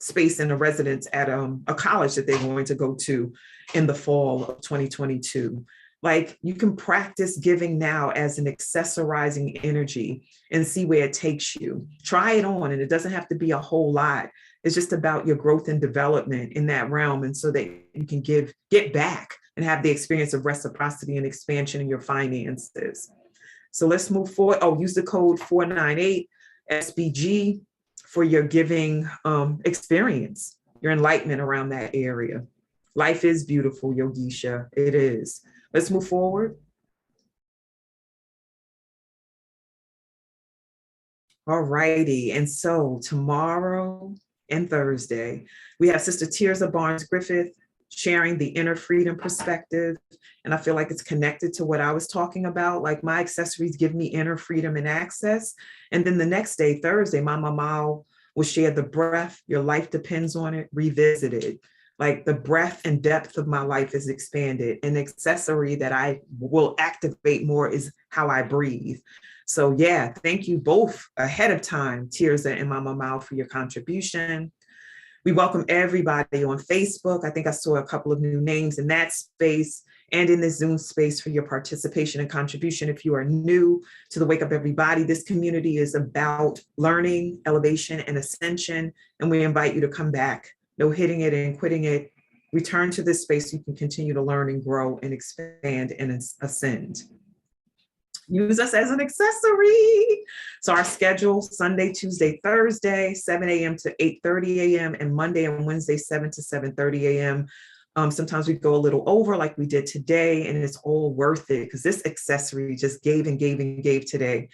space in a residence at a college that they're going to go to in the fall of 2022. Like you can practice giving now as an accessorizing energy and see where it takes you. Try it on, and it doesn't have to be a whole lot. It's just about your growth and development in that realm. And so that you can get back and have the experience of reciprocity and expansion in your finances. So let's move forward. Oh, use the code 498 SBG for your giving experience, your enlightenment around that area. Life is beautiful, Yogisha. It is. Let's move forward. All righty. And so tomorrow and Thursday, we have Sister Tirza Barnes-Griffith sharing the inner freedom perspective. And I feel like it's connected to what I was talking about. Like my accessories give me inner freedom and access. And then the next day, Thursday, Mama Mao will share the breath. Your life depends on it, revisited. Like the breadth and depth of my life is expanded. An accessory that I will activate more is how I breathe. So yeah, thank you both ahead of time, Tirza and Mama Mao, for your contribution. We welcome everybody on Facebook. I think I saw a couple of new names in that space and in the Zoom space for your participation and contribution. If you are new to the Wake Up Everybody, this community is about learning, elevation, and ascension, and we invite you to come back. No hitting it and quitting it. Return to this space so you can continue to learn and grow and expand and ascend. Use us as an accessory. So our schedule, Sunday, Tuesday, Thursday, 7 a.m. to 8:30 a.m. and Monday and Wednesday, 7 to 7:30 a.m. Sometimes we go a little over like we did today, and it's all worth it because this accessory just gave and gave and gave today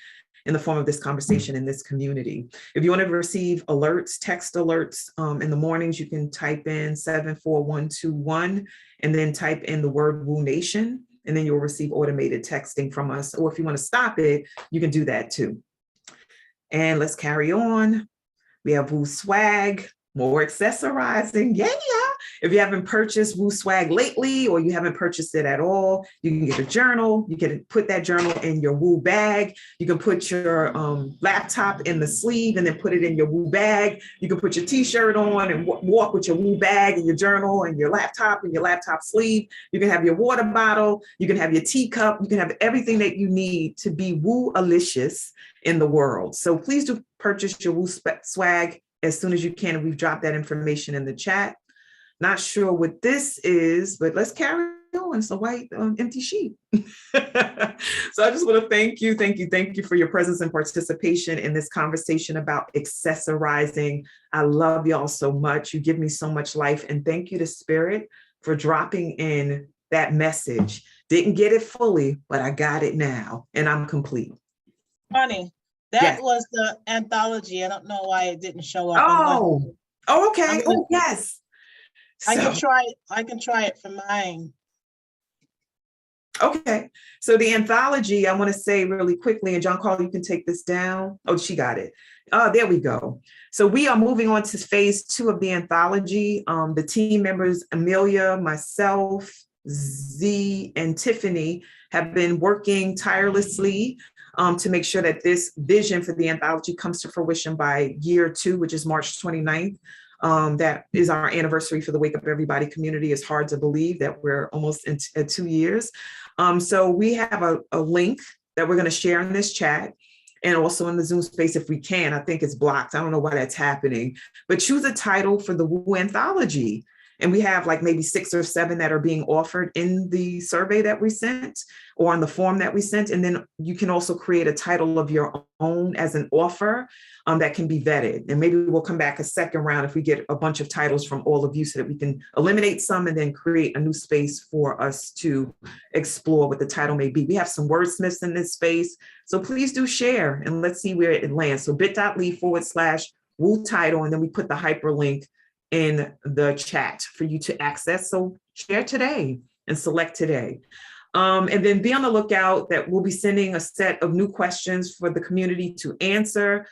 in the form of this conversation in this community. If you want to receive alerts, text alerts in the mornings, you can type in 74121 and then type in the word Woo Nation, and then you'll receive automated texting from us. Or if you want to stop it, you can do that too. And let's carry on. We have Woo Swag, more accessorizing. Yeah. If you haven't purchased Woo Swag lately, or you haven't purchased it at all, you can get a journal. You can put that journal in your Woo bag. You can put your laptop in the sleeve and then put it in your Woo bag. You can put your t-shirt on and walk with your Woo bag and your journal and your laptop sleeve. You can have your water bottle. You can have your teacup. You can have everything that you need to be Woo-alicious in the world. So please do purchase your Woo Swag as soon as you can. We've dropped that information in the chat. Not sure what this is, but let's carry on. It's a white empty sheet. So I just want to thank you for your presence and participation in this conversation about accessorizing. I love y'all so much. You give me so much life, and thank you to Spirit for dropping in that message. Didn't get it fully, but I got it now, and I'm complete. Funny. That Yes. was the anthology. I don't know why it didn't show up. Oh, okay. Oh, yes. I can try it for mine. Okay. So the anthology, I want to say really quickly, and John Carl, you can take this down. Oh, she got it. There we go. So we are moving on to phase 2 of the anthology. The team members, Amelia, myself, Z, and Tiffany have been working tirelessly to make sure that this vision for the anthology comes to fruition by year 2, which is March 29th. That is our anniversary for the Wake Up Everybody community. It's hard to believe that we're almost at 2 years. So we have a link that we're going to share in this chat and also in the Zoom space if we can. I think it's blocked. I don't know why that's happening, but choose a title for the Woo Anthology. And we have like maybe 6 or 7 that are being offered in the survey that we sent or on the form that we sent. And then you can also create a title of your own as an offer that can be vetted. And maybe we'll come back a second round if we get a bunch of titles from all of you so that we can eliminate some and then create a new space for us to explore what the title may be. We have some wordsmiths in this space. So please do share and let's see where it lands. So bit.ly/Woo title, and then we put the hyperlink in the chat for you to access. So share today and select today. And then be on the lookout that we'll be sending a set of new questions for the community to answer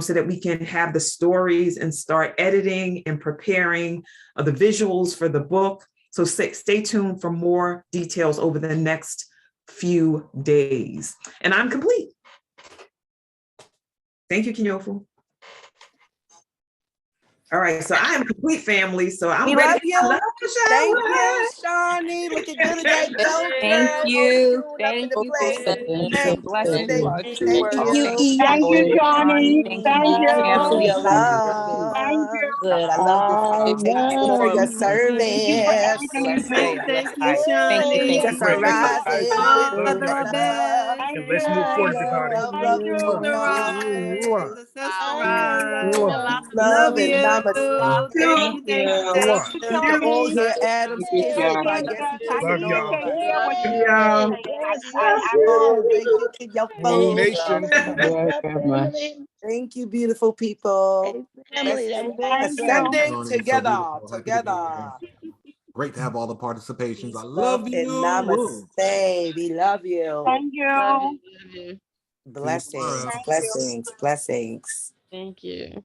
so that we can have the stories and start editing and preparing the visuals for the book. So stay tuned for more details over the next few days. And I'm complete. Thank you, Kinyofu. All right, so I am complete, family. So I'm ready. Love you. Thank you, Shawnee. Looking good today. Thank you. Thank you. Blessings. Thank you. Thank you, Shawnee. Thank you. Your love. Thank you. Good. I love this. Thank you for your service. Thank you for everything you do. Thank you, Shawnee. Just a rising. All the best. Thank And you. let's move forward, everybody. Thank you. Love and Love. namaste. Thank The old you. hair Adams kiss, but I guess he taking Love You y'all. over. can hear what you Y'all. say. I Oh, thank you to your Woo phone. Nation. Thank you, beautiful people. Family, Let's that thank was you. awesome. ascending Joining, so together, beautiful. Happy to be here. Great to have all the participations. I Peace, love, love and you. namaste. We love you. Thank you. Love you. Blessings, Thank you. blessings, blessings. Thank you.